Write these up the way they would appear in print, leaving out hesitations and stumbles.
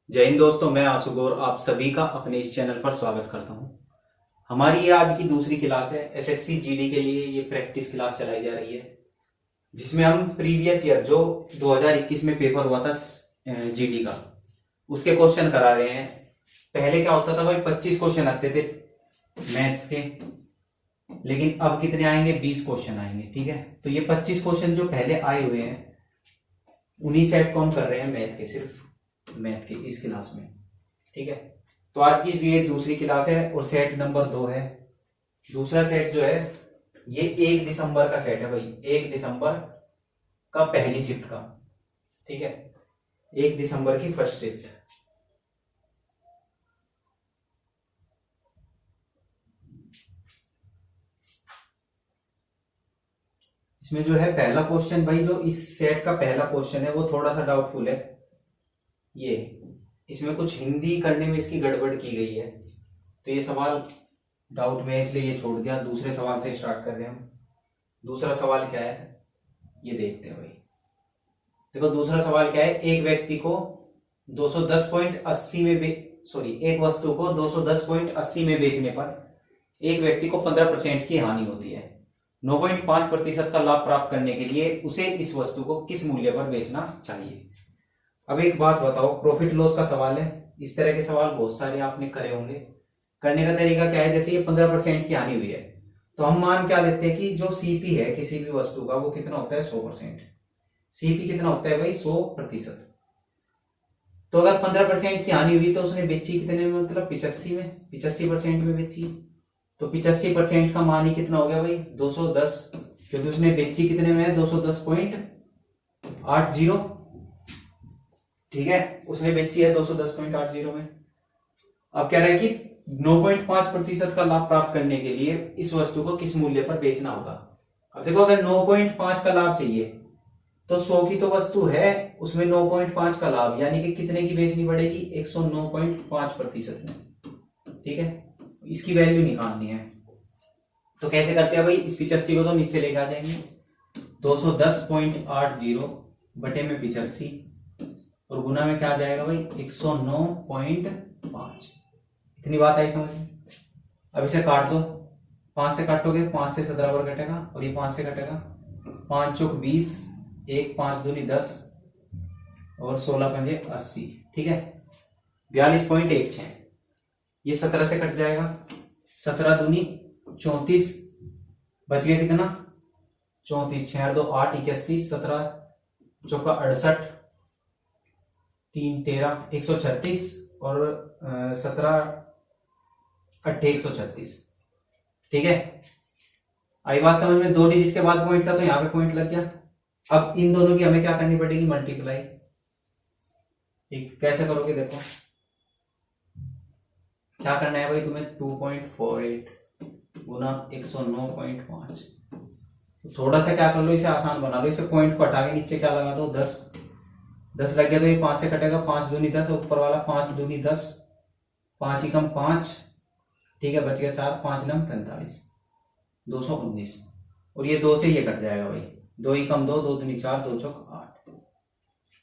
जय हिंद दोस्तों, मैं आशु गौर आप सभी का अपने इस चैनल पर स्वागत करता हूं। हमारी ये आज की दूसरी क्लास है। एसएससी जीडी के लिए ये प्रैक्टिस क्लास चलाई जा रही है, जिसमें हम प्रीवियस ईयर जो 2021 में पेपर हुआ था जीडी का, उसके क्वेश्चन करा रहे हैं। पहले क्या होता था भाई, 25 क्वेश्चन आते थे मैथ्स के, लेकिन अब कितने आएंगे, 20 क्वेश्चन आएंगे। ठीक है, तो ये 25 क्वेश्चन जो पहले आए हुए हैं उन्हीं सेट को हम कर रहे हैं मैथ के, सिर्फ मैथ की इस क्लास में। ठीक है, तो आज की ये दूसरी क्लास है और सेट नंबर 2 है। दूसरा सेट जो है ये 1 दिसंबर का सेट है भाई, 1 दिसंबर का पहली शिफ्ट का। ठीक है, 1 दिसंबर की फर्स्ट शिफ्ट। इसमें जो है पहला क्वेश्चन भाई, जो इस सेट का पहला क्वेश्चन है वो थोड़ा सा डाउटफुल है। ये इसमें कुछ हिंदी करने में इसकी गड़बड़ की गई है, तो ये सवाल डाउट में है, इसलिए ये छोड़ दिया। दूसरे सवाल से स्टार्ट कर रहे हैं हम। दूसरा सवाल क्या है ये देखते हैं भाई। देखो दूसरा सवाल क्या है, एक व्यक्ति को 210.80 में एक वस्तु को 210.80 में बेचने पर एक व्यक्ति को 15% की हानि होती है। 9.5% का लाभ प्राप्त करने के लिए उसे इस वस्तु को किस मूल्य पर बेचना चाहिए। अब एक बात बताओ, प्रॉफिट लॉस का सवाल है। इस तरह के सवाल बहुत सारे आपने करे होंगे। करने का तरीका क्या है, जैसे ये 15% की हानि हुई है तो हम मान क्या लेते हैं कि जो सीपी है किसी भी वस्तु का वो कितना होता है, 100%। सीपी कितना होता है भाई, 100%। तो अगर 15% की हानि हुई तो उसने बेची कितने में, मतलब 85 में, 85% में बेची। तो 85% का मान ही कितना हो गया भाई, 210, क्योंकि उसने बेची कितने में है, 210.80। ठीक है, उसने बेची है 210.80 में। अब कह रहा है कि 9.5% का लाभ प्राप्त करने के लिए इस वस्तु को किस मूल्य पर बेचना होगा। अब देखो, अगर 9.5 का लाभ चाहिए तो 100 की तो वस्तु है, उसमें 9.5 का लाभ यानी कि कितने की बेचनी पड़ेगी, 109.5% में। ठीक है, इसकी वैल्यू निकालनी है। तो कैसे करते हैं भाई, इस 85 को तो नीचे लेके आ जाएंगे, 210.80 बटे में 85 और गुना में क्या आ जाएगा भाई, 109.5। इतनी बात आई समझ में। अब इसे काट दो, 5 से काटोगे 5 से 17 पर कटेगा और ये 5 से कटेगा, 5 चौक 20, 1 5 दूनी 10 और 16 पंजे 80। ठीक है, 42.16। ये 17 से कट जाएगा, 17 दूनी 34, बच गया कितना, 34, 6 2 8 81, 17 चौका 68, 3 13 136 और 17 8 136। ठीक है, आई बात समझ में। 2 डिजिट के बाद पॉइंट था तो यहां पे पॉइंट लग गया। अब इन दोनों की हमें क्या करनी पड़ेगी, मल्टीप्लाई। ठीक, कैसे करोगे, देखो क्या करना है भाई तुम्हें, 2.48 गुना 109.5। तो थोड़ा सा क्या कर लो, इसे आसान बना लो। इसे पॉइंट को हटा के नीचे क्या लगा दो, 10 लग गया तो ये 5 से कटेगा, 5 दूनी 10, ऊपर वाला 5 दूनी 10, 5 ही कम 5। ठीक है, बच गया 4, 5 नम 45, 219। और ये 2 से ये कट जाएगा भाई, 2 ही कम 2, 2 दूनी 4, 2 चौक 8।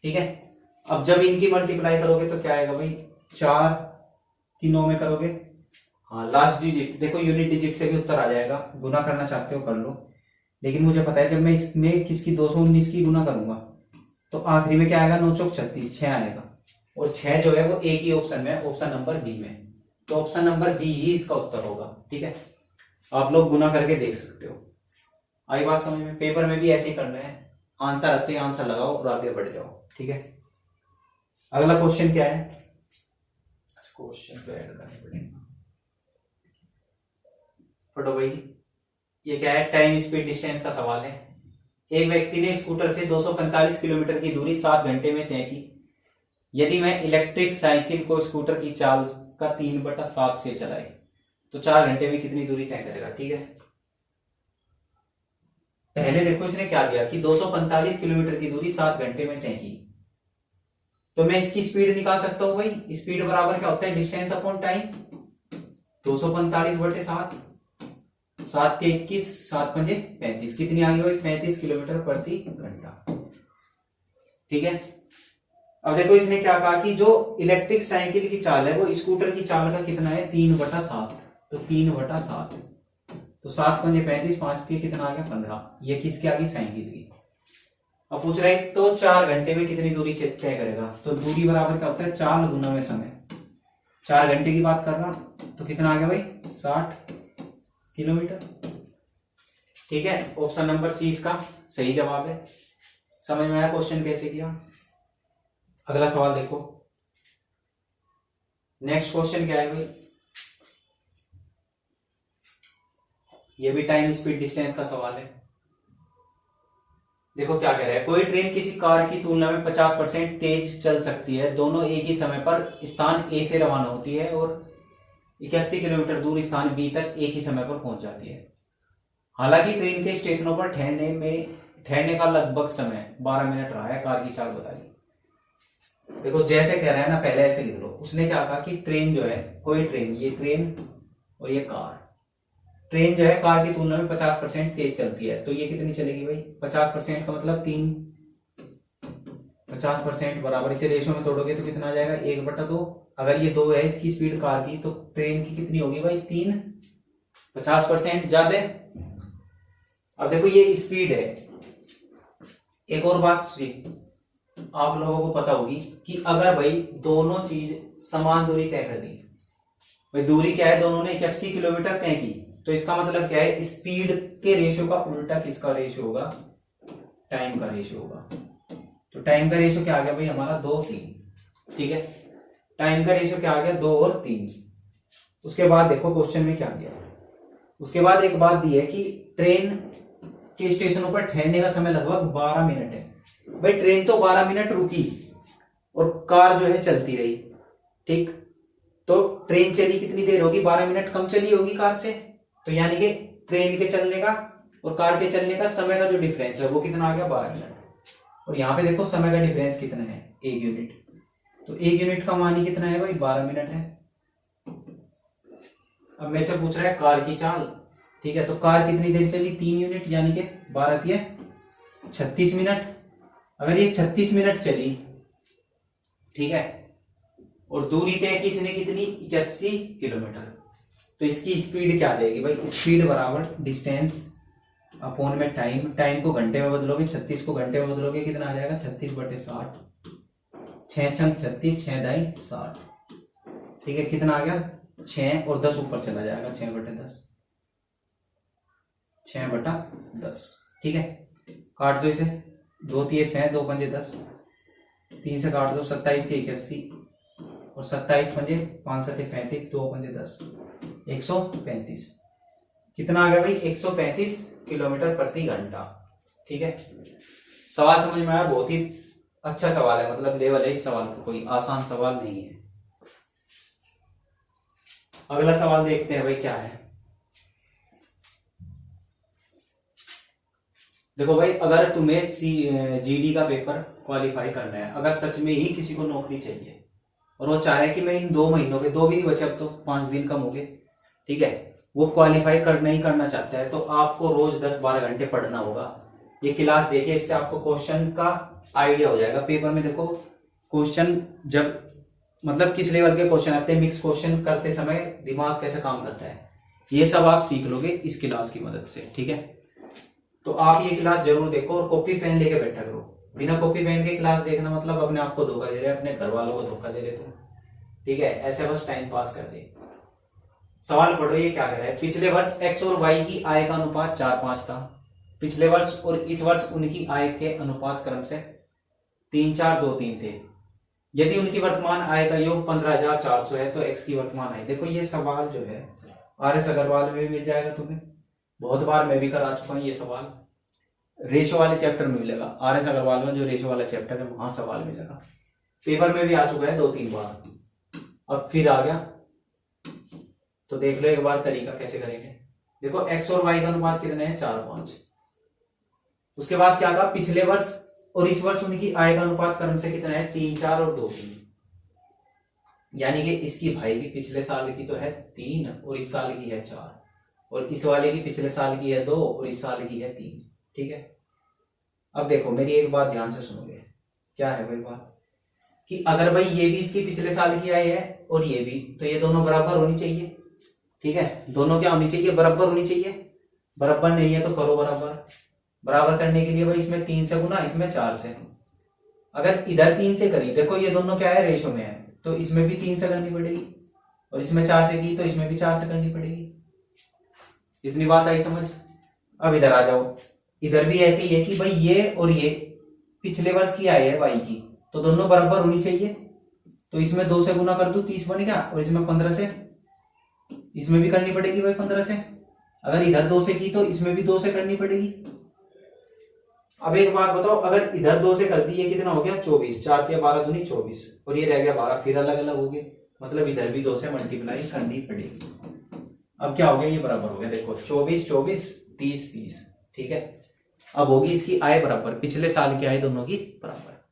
ठीक है, अब जब इनकी मल्टीप्लाई करोगे तो क्या आएगा भाई, 4 की 9 में करोगे, हाँ लास्ट डिजिट देखो, यूनिट डिजिट से भी उत्तर आ जाएगा। गुना करना चाहते हो कर लो, लेकिन मुझे पता है जब मैं इसमें किसकी 219 की गुना करूंगा तो आखिरी में क्या आएगा, 9 चौक 36, 6 आएगा। और 6 जो है वो एक ही ऑप्शन में, ऑप्शन नंबर बी में। तो ऑप्शन नंबर बी ही इसका उत्तर होगा। ठीक है, आप लोग गुना करके देख सकते हो। आई बात समझ में। पेपर में भी ऐसे ही करना है, आंसर आते ही आंसर लगाओ और आगे बढ़ जाओ। ठीक है, अगला क्वेश्चन क्या है, क्वेश्चन तो ऐड करने पड़ेगा फटो भाई। ये क्या है, टाइम स्पीड डिस्टेंस का सवाल है। एक व्यक्ति ने स्कूटर से 245 किलोमीटर की दूरी 7 घंटे में तय की। यदि मैं इलेक्ट्रिक साइकिल को स्कूटर की चाल का 3/7 से चलाए तो 4 घंटे में कितनी दूरी तय करेगा। ठीक है, पहले देखो इसने क्या दिया कि 245 किलोमीटर की दूरी 7 घंटे में तय की, तो मैं इसकी स्पीड निकाल सकता हूं भाई। स्पीड बराबर क्या होता है, डिस्टेंस अपॉन टाइम। 245/7, 7 के 21, 7 पंजे 35, कितनी आ गई भाई, 35 किलोमीटर प्रति घंटा। ठीक है, अब देखो इसने क्या कहा कि जो इलेक्ट्रिक साइकिल की चाल है वो स्कूटर की चाल का कितना है 3/7। तो 3/7, तो 7 पंजे 35, 5 के कितना आ गया 15। ये किसकी आ गई साइकिल की। अब पूछ रहा है तो 4 घंटे में कितनी दूरी तय करेगा। तो दूरी बराबर क्या होता है 4 गुना में समय। 4 घंटे की बात कर रहा तो कितना आ गया भाई 60 किलोमीटर। ठीक है, ऑप्शन नंबर सी इसका सही जवाब है। समझ में आया क्वेश्चन कैसे किया। अगला सवाल देखो, नेक्स्ट क्वेश्चन क्या है भाई, ये भी टाइम स्पीड डिस्टेंस का सवाल है। देखो क्या कह रहा है, कोई ट्रेन किसी कार की तुलना में 50% तेज चल सकती है। दोनों एक ही समय पर स्थान ए से रवाना होती है और 81 किलोमीटर दूर स्थान बी तक एक ही समय पर पहुंच जाती है। हालांकि ट्रेन के स्टेशनों पर ठहरने का लगभग समय 12 मिनट रहा है। कार की चाल बताइए। देखो जैसे कह रहा है ना, पहले ऐसे लिख लो। उसने क्या कहा कि ट्रेन जो है, कोई ट्रेन, ये ट्रेन और ये कार, ट्रेन जो है कार की तुलना में 50% तेज चलती है। तो ये कितनी चलेगी भाई 50% का मतलब 3, 50% बराबर इसे रेशो में तोड़ोगे तो कितना आ जाएगा 1/2। अगर ये 2 है इसकी स्पीड कार की, तो ट्रेन की कितनी होगी भाई 3, 50% ज्यादा। अब देखो ये स्पीड है। एक और बात आप लोगों को पता होगी कि अगर भाई दोनों चीज समान दूरी तय कर दी, भाई दूरी क्या है, दोनों ने 81 किलोमीटर तय की, तो इसका मतलब क्या है स्पीड के रेशियो का उल्टा किसका रेशियो होगा, टाइम का रेशियो होगा। तो टाइम का रेशियो क्या आ गया भाई हमारा 2, 3। ठीक है, टाइम का रेशियो क्या आ गया 2 और 3। उसके बाद देखो क्वेश्चन में क्या दिया। उसके बाद एक बात दी है कि ट्रेन के स्टेशनों पर ठहरने का समय लगभग 12 मिनट है। भाई ट्रेन तो 12 मिनट रुकी और कार जो है चलती रही। ठीक, तो ट्रेन चली कितनी देर होगी, 12 मिनट कम चली होगी कार से। तो यानी कि ट्रेन के चलने का और कार के चलने का समय का जो डिफरेंस है वो कितना आ गया 12 मिनट। और यहां पे देखो समय का डिफरेंस कितना है 1 यूनिट। तो 1 यूनिट का मान ही कितना है भाई 12 मिनट है। अब मेरे से पूछ रहा है कार की चाल। ठीक है, तो कार कितनी देर चली 3 यूनिट, यानी कि 12 36 मिनट। अगर ये 36 मिनट चली, ठीक है, और दूरी तय की इसने कितनी 81 किलोमीटर, तो इसकी स्पीड क्या आ जाएगी भाई, स्पीड बराबर डिस्टेंस अपॉन में टाइम। टाइम को घंटे में बदलोगे, 36 को घंटे में बदलोगे, कितना आ जाएगा 36/60। 6 छंग 36, 6 दाई 60। ठीक है, कितना आ गया 6 और 10 ऊपर चला जाएगा, 6/10, 6/10। ठीक है, काट दो इसे, 2 3 6, 2 पंजे 10, 3 से काट दो, 27 के 81 और 27 पंजे 5 7 35, 2 पंजे 10, 135। कितना आ गया भाई 135 किलोमीटर प्रति घंटा। ठीक है, सवाल समझ में आया। बहुत ही अच्छा सवाल है, मतलब लेवल है इस सवाल का, कोई आसान सवाल नहीं है। अगला सवाल देखते हैं भाई क्या है। देखो भाई, अगर तुम्हें जीडी का पेपर क्वालिफाई करना है, अगर सच में ही किसी को नौकरी चाहिए और वो चाह रहे हैं कि मैं इन 2 महीनों के, 2 भी नहीं बचे अब तो, 5 दिन कम हो गए, ठीक है, वो क्वालिफाई करना ही करना चाहता है, तो आपको रोज 10-12 घंटे पढ़ना होगा। ये क्लास देखिए, इससे आपको क्वेश्चन का आइडिया हो जाएगा। पेपर में देखो क्वेश्चन जब मतलब किस लेवल के क्वेश्चन आते हैं, मिक्स क्वेश्चन करते समय दिमाग कैसे काम करता है, ये सब आप सीख लोगे इस क्लास की मदद से। ठीक है, तो आप ये क्लास जरूर देखो और कॉपी पेन लेके बैठा करो। बिना कॉपी पेन के क्लास देखना मतलब अपने आप को धोखा दे रहे, अपने घर वालों को धोखा दे रहे तुम। ठीक है, ऐसे बस टाइम पास कर दे। सवाल पढ़ो, ये क्या कह रहा है। पिछले वर्ष एक्स और वाई की आय का अनुपात 4:5 था। पिछले वर्ष और इस वर्ष उनकी आय के अनुपात क्रम से 3:4:2:3 थे। यदि उनकी वर्तमान आय का योग 15,400 है तो एक्स की वर्तमान आय। देखो ये सवाल जो है RS अग्रवाल में भी मिल जाएगा तुम्हें, बहुत बार मैं भी करा चुका हूं ये सवाल। रेशो वाले चैप्टर में मिलेगा, RS अग्रवाल में जो रेशो वाला चैप्टर है वहां सवाल मिलेगा। पेपर में भी आ चुका है 2-3 बार, अब फिर आ गया। तो देख लो एक बार तरीका कैसे करेंगे। देखो एक्स और वाई का अनुपात कितने हैं 4:5। उसके बाद क्या कहा, पिछले वर्ष और इस वर्ष उनकी आय का अनुपात क्रम से कितना है 3:4 और 2:3। यानी कि इसकी भाई की पिछले साल की तो है 3 और इस साल की है 4, और इस वाले की पिछले साल की है 2 और इस साल की है 3। ठीक है, अब देखो मेरी एक बात ध्यान से सुनोगे, क्या है भाई बात। कि अगर भाई ये भी इसकी पिछले साल की आई है और ये भी, तो ये दोनों बराबर होनी चाहिए। ठीक है, दोनों क्या होनी चाहिए, बराबर होनी चाहिए। बराबर नहीं है तो करो बराबर। बराबर करने के लिए भाई इसमें 3 से गुना, इसमें 4 से। अगर इधर 3 से करी, देखो ये दोनों क्या है, रेशो में है, तो इसमें भी 3 से करनी पड़ेगी, और इसमें 4 से की तो इसमें भी 4 से करनी पड़ेगी। इतनी बात आई समझ। अब इधर आ जाओ, इधर भी ऐसे ही है कि भाई ये और ये पिछले वर्ष की आई है वाई की, तो दोनों बराबर होनी चाहिए। तो इसमें 2 से गुना कर दू, 30 बन गया, और इसमें 15 से, इसमें भी करनी पड़ेगी भाई 15 से। अगर इधर 2 से की तो इसमें भी 2 से करनी पड़ेगी। अब एक बात बताओ, अगर इधर 2 से कर दी, ये कितना हो गया 24, 4 के 12 दूनी 24, और ये रह गया 12, फिर अलग अलग हो गए, मतलब इधर भी 2 से मल्टीप्लाई करनी पड़ेगी। अब क्या हो गया, ये बराबर हो गया, देखो 24 24 30 30। ठीक है, अब होगी इसकी आय बराबर पिछले साल की आय दोनों की बराबर।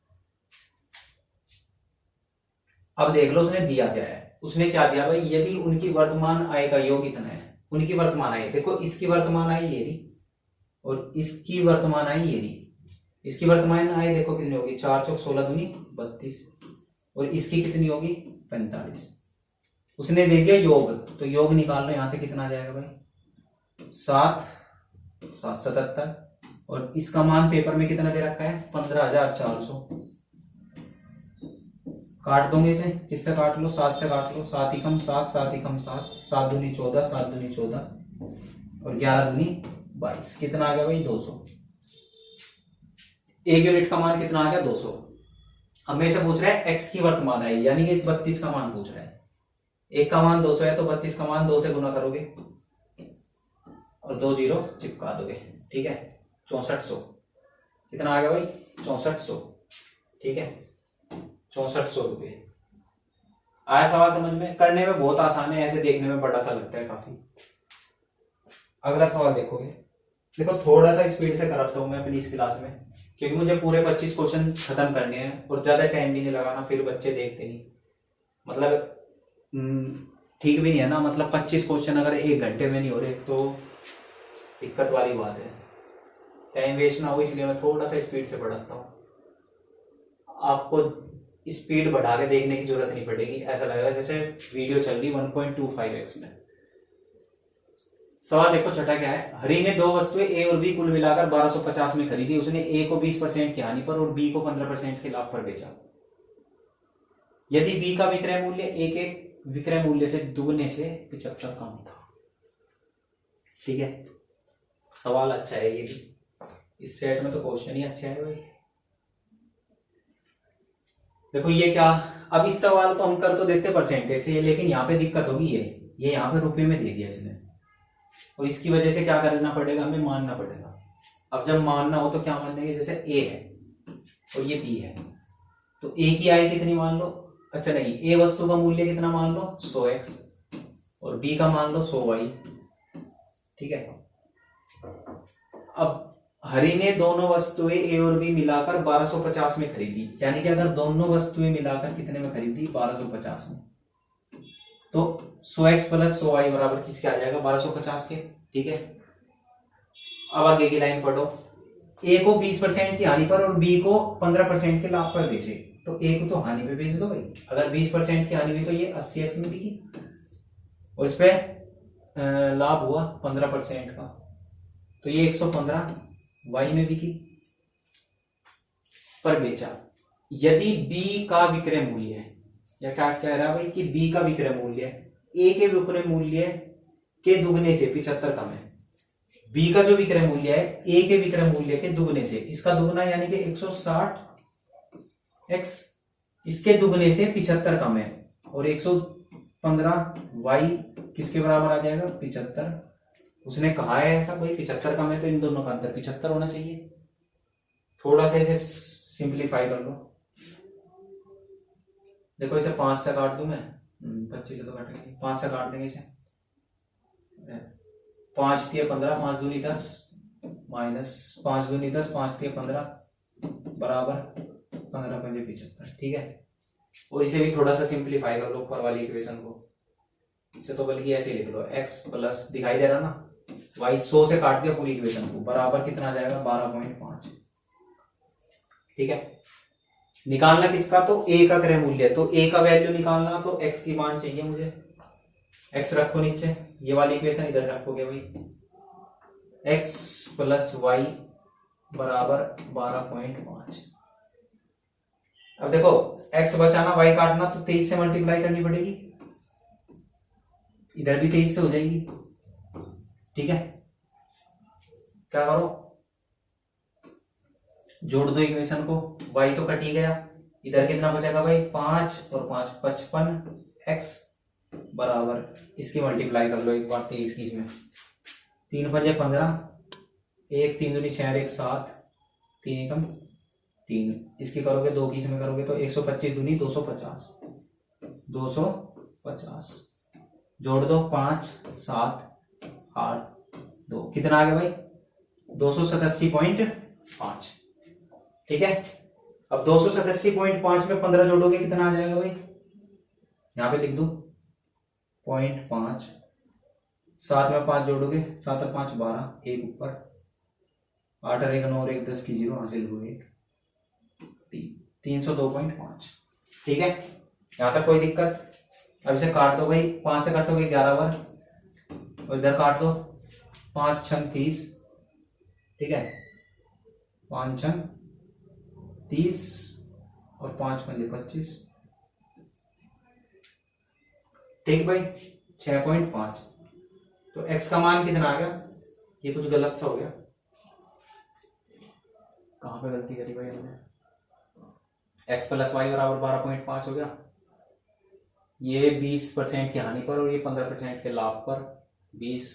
अब देख लो उसने दिया क्या है, उसने क्या दिया भाई, यदि उनकी वर्तमान आय का योग इतना है, उनकी वर्तमान आय, देखो इसकी वर्तमान आय ये रही और इसकी वर्तमान आय ये रही। इसकी वर्तमान आय देखो कितनी होगी, 4 चौक 16 दूनी 32, और इसकी कितनी होगी 45। उसने दे दिया योग, तो योग निकाल लो, यहां से कितना आ जाएगा भाई 7 7 77, और इसका मान पेपर में कितना दे रखा है 15,400। काट दोगे इसे, किससे काट लो, 7 से काट लो, 7 ही कम 7 7 ही कम 7, 7 दूनी 14 7 दूनी 14, और 11 दूनी 22, कितना आ गया भाई 200। एक यूनिट का मान कितना आ गया 200। अब मेरे से पूछ रहा है एक्स की वर्तमान है, यानी कि इस 32 का मान पूछ रहा है। एक का मान 200 है तो 32 का मान 2 से गुना करोगे और 2 जीरो चिपका दोगे। ठीक है, 6400, कितना आ गया भाई 6400। ठीक है, 6400 रुपये। आया सवाल समझ में? करने में बहुत आसान है, ऐसे देखने में बड़ा सा लगता है काफी। अगला सवाल देखोगे, देखो थोड़ा सा स्पीड से कराता हूं मैं अपनी इस क्लास में, क्योंकि मुझे पूरे 25 क्वेश्चन खत्म करने हैं और ज्यादा टाइम भी नहीं लगाना, फिर बच्चे देखते नहीं, मतलब ठीक भी नहीं है ना। मतलब 25 क्वेश्चन अगर 1 घंटे में नहीं हो रहे तो दिक्कत वाली बात है, टाइम वेस्ट ना हो, इसलिए मैं थोड़ा सा स्पीड से पढ़ाता हूँ। आपको स्पीड बढ़ा के देखने की जरूरत नहीं पड़ेगी, ऐसा लगेगा जैसे वीडियो चल रही 1.25x में। सवाल देखो छठा क्या है, हरि ने 2 वस्तुएं ए और बी कुल मिलाकर 1250 में खरीदी। उसने ए को 20% की हानि पर और बी को 15% के लाभ पर बेचा। यदि बी का विक्रय मूल्य ए के विक्रय मूल्य से दुगने से 75 कम था। ठीक है, सवाल अच्छा है ये भी, इस सेट में तो क्वेश्चन ही अच्छा है भाई। देखो ये क्या, अब इस सवाल को हम कर तो देते परसेंटेज से, लेकिन यहाँ पे दिक्कत होगी, ये यहाँ पे रुपए में दे दिया इसने, और इसकी वजह से क्या करना पड़ेगा, हमें मानना पड़ेगा। अब जब मानना हो तो क्या मानेंगे, जैसे ए है और ये बी है, तो ए की आय कितनी मान लो, अच्छा नहीं, ए वस्तु का मूल्य कितना मान लो 100x, और बी का मान लो 100y। ठीक है, अब हरि ने दोनों वस्तुएं ए और बी मिलाकर 1250 में खरीदी, यानी कि अगर दोनों वस्तुएं मिलाकर कितने में खरीदी 1250 में, तो 100x प्लस 100y बराबर किसके आ जाएगा 1250 के। ठीक है, अब आगे की लाइन पढ़ो, ए को 20% की हानि पर और बी को 15% के लाभ पर बेचे, तो ए को तो हानि पे बेच दो भाई। अगर 20% की हानि हुई तो ये 80x में बिकी, और इस पे लाभ हुआ 15% का, तो ये 115 y में बिकी पर बेचा। यदि b का विक्रय मूल्य है, या क्या कह रहा है भाई कि b का विक्रय मूल्य a के विक्रय मूल्य के दुगने से 75 कम है। b का जो विक्रय मूल्य है a के विक्रय मूल्य के दुगने से, इसका दुगना यानी कि 160x, इसके दुगने से 75 कम है, और 115y किसके बराबर आ जाएगा 75। उसने कहा है ऐसा भाई 75 कम है, तो इन दोनों का अंतर 75 होना चाहिए। थोड़ा सा इसे सिंप्लीफाई कर लो, देखो इसे 5 से काट दूं मैं, 25 से तो काटेंगे, 5 से काट देंगे इसे, 5 दिए 15, 5 दूनी 10 माइनस 5 दूनी 10, 5 दिए 15 बराबर 15 पंजे 75। ठीक है, और इसे भी थोड़ा सा सिंप्लीफाई कर लो ऊपर वाली इक्वेशन को, इसे तो बल्कि ऐसे ही लिख लो, x प्लस दिखाई दे रहा ना y, 100 से काट दिया पूरी इक्वेशन को, बराबर कितना आ जाएगा 12.5। ठीक है, निकालना किसका, तो ए का क्रय मूल्य, तो ए का वैल्यू निकालना, तो एक्स की मान चाहिए मुझे। एक्स रखो नीचे, ये वाली इक्वेशन इधर रखोगे भाई, एक्स प्लस वाई बराबर 12.5। अब देखो एक्स बचाना y काटना, तो 23 से मल्टीप्लाई करनी पड़ेगी, इधर भी 23 से हो जाएगी। ठीक है, क्या करो, जोड़ दो इक्वेशन को, y तो कट ही गया, इधर कितना बचेगा भाई 5 और 5 55, x बराबर इसकी मल्टीप्लाई कर लो एक बार 23 की, इसमें 3 बजे 15, 1 3 दूनी 6 1 7, 3 एकम 3, इसकी करोगे 2 की इसमें करोगे तो 125 दूनी 250, 250 जोड़ दो 5 7 8 2, कितना आ गया भाई 287.5। ठीक है, अब 287.5 में 15 जोड़ोगे कितना आ जाएगा भाई, यहां पे लिख दो 0.5, 7 में 5 जोड़ोगे 7 और 5 12, एक ऊपर 8 और 1 9 और 1 10 की 0, हासिल हुए 302.5। ठीक है, यहां तक कोई दिक्कत। अब इसे काट दो भाई, 5 से काटोगे 11 बार, और इधर काट दो 5 6 30। ठीक है, 5 6 30 और 5 5 25। ठीक भाई, 6.5। तो x का मान कितना आ गया, ये कुछ गलत सा हो गया, कहां पे गलती करी भाई हमने, x प्लस वाई बराबर 12.5 हो गया, ये 20% की हानि पर और ये 15% के लाभ पर 20।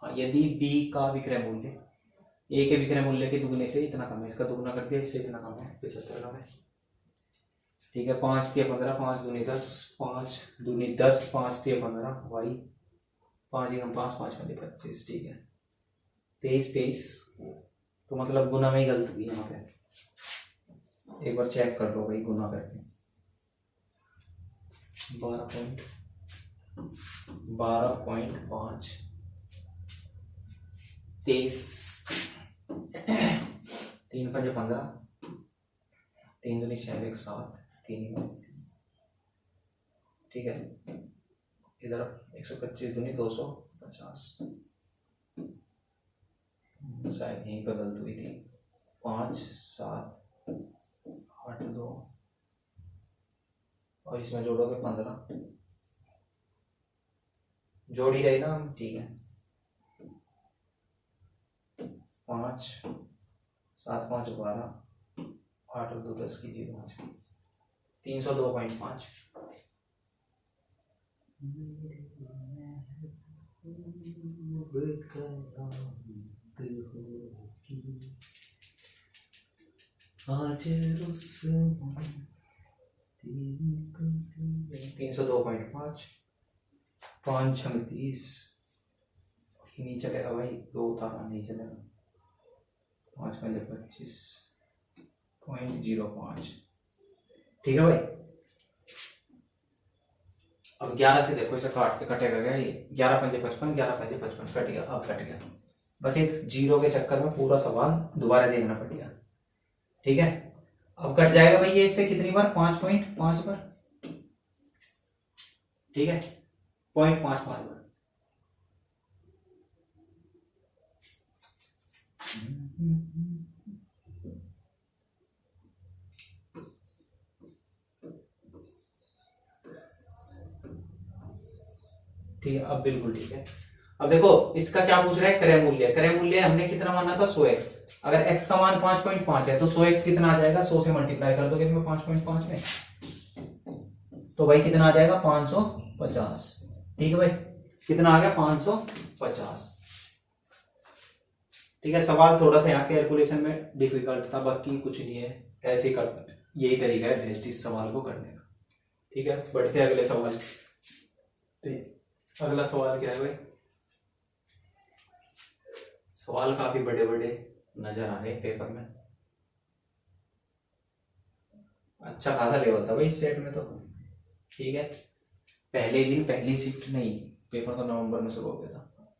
यदि b का विक्रय मूल्य a के विक्रय मूल्य के दुगने से इतना कम है, इसका दुगना कर दिया, इससे इतना कम है 75 कम है। ठीक है, 5 3 15, 5 दूनी 10, 5 दूनी 10, 5 3 15, वाई 5 1 5 5 5 25। ठीक है, 23 23, तो मतलब गुना में ही गलती हुई यहाँ पे, एक बार चेक कर लो भाई गुना करके, 12.5 23, 3 5 15, 3 दूनी 6 1 7, 3 ठीक है, इधर 125 दूनी 250, शायद यहीं पर गलत हुई थी, 5 7 8 2, और इसमें जोड़ोगे 15, जोड़ ही रहे ना हम। ठीक है, 5 7 5 12, 8 और 2 10 की 0 302.5। आज 302.5, 5 6 30, ये नहीं चलेगा भाई, 2 उतारना नहीं चलेगा, 5 5 25.05। ठीक है भाई, अब 11 से देखो इसे काट के कटेगा क्या, ये 11 5 55, 11 5 55 कट गया, अब कट गया, बस एक जीरो के चक्कर में पूरा सवाल दोबारा देखना पड़ेगा। ठीक है, अब कट जाएगा भाई ये इससे कितनी बार, 5.5 बार। ठीक है, 0.55 बार। ठीक है, अब बिल्कुल ठीक है। अब देखो इसका क्या पूछ रहा है, क्रय मूल्य। क्रय मूल्य हमने कितना माना था 100x, अगर x का मान 5.5 है तो 100x कितना आ जाएगा, 100 से मल्टीप्लाई कर दोगे इसमें 5.5 में, तो भाई कितना आ जाएगा 550। ठीक है भाई, कितना आ गया 550। ठीक है, सवाल थोड़ा सा यहाँ कैलकुलेशन में डिफिकल्ट था, बाकी कुछ नहीं है, ऐसे ही कर, यही तरीका है बेस्ट इस सवाल को करने का। ठीक है, बढ़ते हैं अगले सवाल। तो अगला सवाल क्या है भाई, सवाल काफी बड़े बड़े नजर आ रहे हैं पेपर में, अच्छा खासा लेवल था भाई इस सेट में तो। ठीक है, पहले दिन पहली शिफ्ट नहीं, पेपर तो नवंबर में शुरू हो गया था।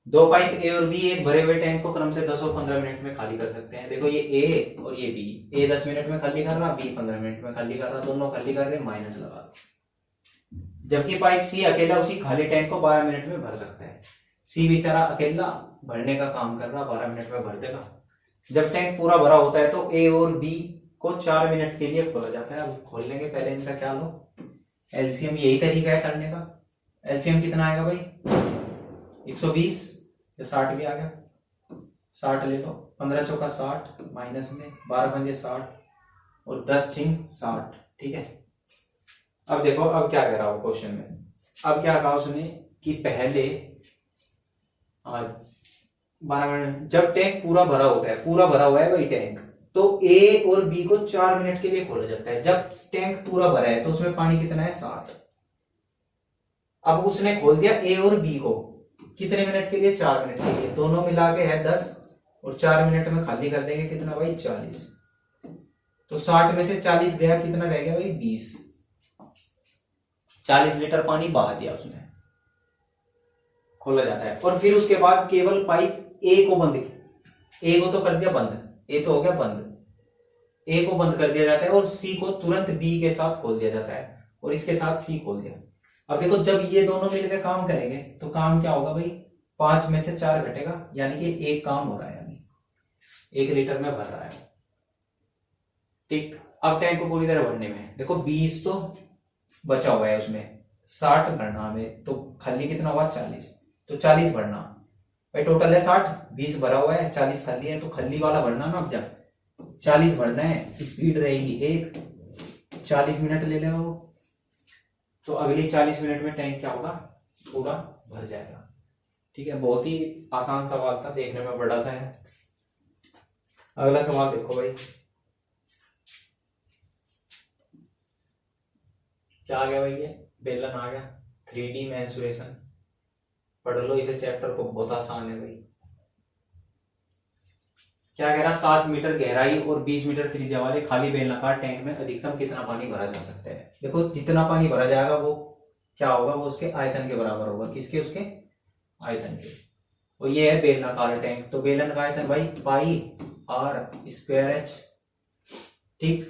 दो पाइप ए और बी एक भरे हुए टैंक को क्रम से 10 और 15 मिनट में खाली कर सकते हैं। देखो ये ए और ये बी, ए 10 मिनट में खाली कर रहा, बी 15 मिनट में खाली कर रहा, दोनों खाली कर रहे, माइनस लगा दो। जबकि पाइप सी अकेला उसी खाली टैंक को 12 मिनट में भर सकता है। सी बेचारा अकेला भरने का काम कर रहा, 12 मिनट में भर देगा। जब टैंक पूरा भरा होता है तो ए और बी को 4 मिनट के लिए खोला जाता है। अब खोल लेंगे, पहले इनका क्या लो, एलसीएम, यही तरीका है करने का। एलसीएम कितना आएगा भाई, 120 या 60 भी आ गया, 60 ले लो, 15 चौका 60 माइनस में 12 पंजे 60 और 10 छिंग 60। ठीक है, अब देखो अब क्या कह रहा हूं क्वेश्चन में। अब क्या कहा उसने कि पहले और 12 मिनट, जब टैंक पूरा भरा होता है, पूरा भरा हुआ है भाई टैंक, तो ए और बी को 4 मिनट के लिए खोला जाता है। जब टैंक पूरा भरा है तो उसमें पानी कितना है, 60। अब उसने खोल दिया ए और बी को कितने मिनट के लिए, 4 मिनट के लिए, दोनों मिला के है 10 और 4 मिनट में खाली कर देंगे कितना भाई, 40। तो 60 में से 40 गया, कितना रह गया भाई, 20। 40 लीटर पानी बहा दिया उसने, खोला जाता है। और फिर उसके बाद केवल पाइप ए को बंद, ए को तो कर दिया बंद, ए तो हो गया बंद, ए को बंद कर दिया जाता है और सी को तुरंत बी के साथ खोल दिया जाता है और इसके साथ सी खोल दिया। अब देखो जब ये दोनों मिलकर काम करेंगे तो काम क्या होगा भाई, 5 में से 4 घटेगा, यानी कि एक काम हो रहा है, यानी 1 लीटर में भर रहा है। ठीक, अब टैंक को पूरी तरह भरने में देखो 20 तो बचा हुआ है, उसमें 60 भरना में, तो खाली कितना हुआ, 40, तो 40 भरना भाई, टोटल है 60, 20 भरा हुआ है, 40 खाली है, तो खाली वाला भरना ना। अब जब 40 भरना है, स्पीड रहेगी 1, 40 मिनट ले लेगा वो, तो अगली 40 मिनट में टैंक क्या होगा, पूरा भर जाएगा। ठीक है, बहुत ही आसान सवाल था, देखने में बड़ा सा है। अगला सवाल देखो भाई, क्या आ गया भाई, ये बेलन आ गया, 3D मेंसुरेशन, पढ़ लो इसे, चैप्टर को, बहुत आसान है भाई। क्या कह रहा, 7 मीटर गहराई और 20 मीटर त्रिज्या वाले खाली बेलनाकार टैंक में अधिकतम कितना पानी भरा जा सकता है। देखो जितना पानी भरा जाएगा वो क्या होगा, वो उसके आयतन के बराबर होगा, किसके, उसके आयतन के। और ये है बेलनाकार टैंक, तो बेलन का आयतन भाई पाई आर स्क्वायर एच। ठीक,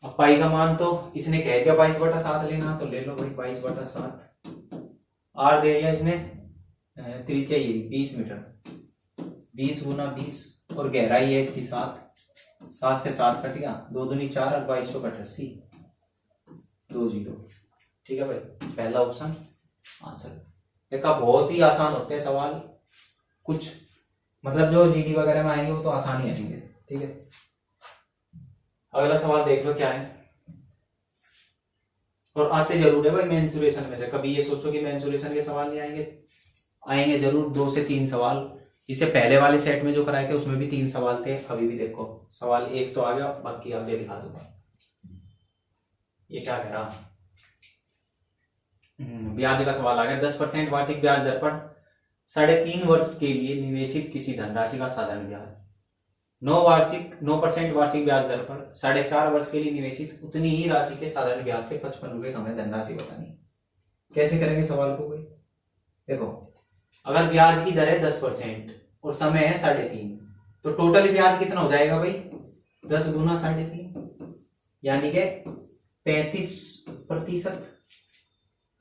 अब पाई का मान तो इसने कह दिया 22/7 लेना, तो ले लो भाई 22/7। आर दे दिया इसने, त्रिज्या ये 20 मीटर, 20 गुना 20 और गहराई है इसकी 7, 7 से 7 कट गया, 2 दूनी 4 और 22 चौक 88, 2 0। ठीक है भाई, पहला ऑप्शन आंसर। देखा बहुत ही आसान होते हैं सवाल, कुछ मतलब जो जीडी वगैरह में आएंगे वो तो आसान ही आएंगे। ठीक है, अगला सवाल देख लो क्या है, और आते जरूर है भाई मेंसुरेशन में से। कभी ये सोचो कि मेंसुरेशन के सवाल नहीं आएंगे, आएंगे जरूर, 2 से 3 सवाल। इससे पहले वाले सेट में जो कराए थे उसमें भी 3 सवाल थे, अभी भी देखो सवाल 1 तो आ गया, बाकी आगे दिखा दूंगा। ये क्या कह रहा, ब्याज का सवाल आ गया, 10% वार्षिक ब्याज दर पर 3.5 वर्ष के लिए निवेशित किसी धनराशि का साधारण ब्याज, 9% वार्षिक ब्याज दर पर 4.5 वर्ष के लिए निवेशित उतनी ही राशि के साधारण ब्याज से 55 रुपए हमें धनराशि बतानी। कैसे करेंगे सवाल को भाई, देखो अगर ब्याज की दर है 10% और समय है 3.5, तो टोटल ब्याज कितना हो जाएगा भाई, 10 गुना 3.5 यानी कि 35%।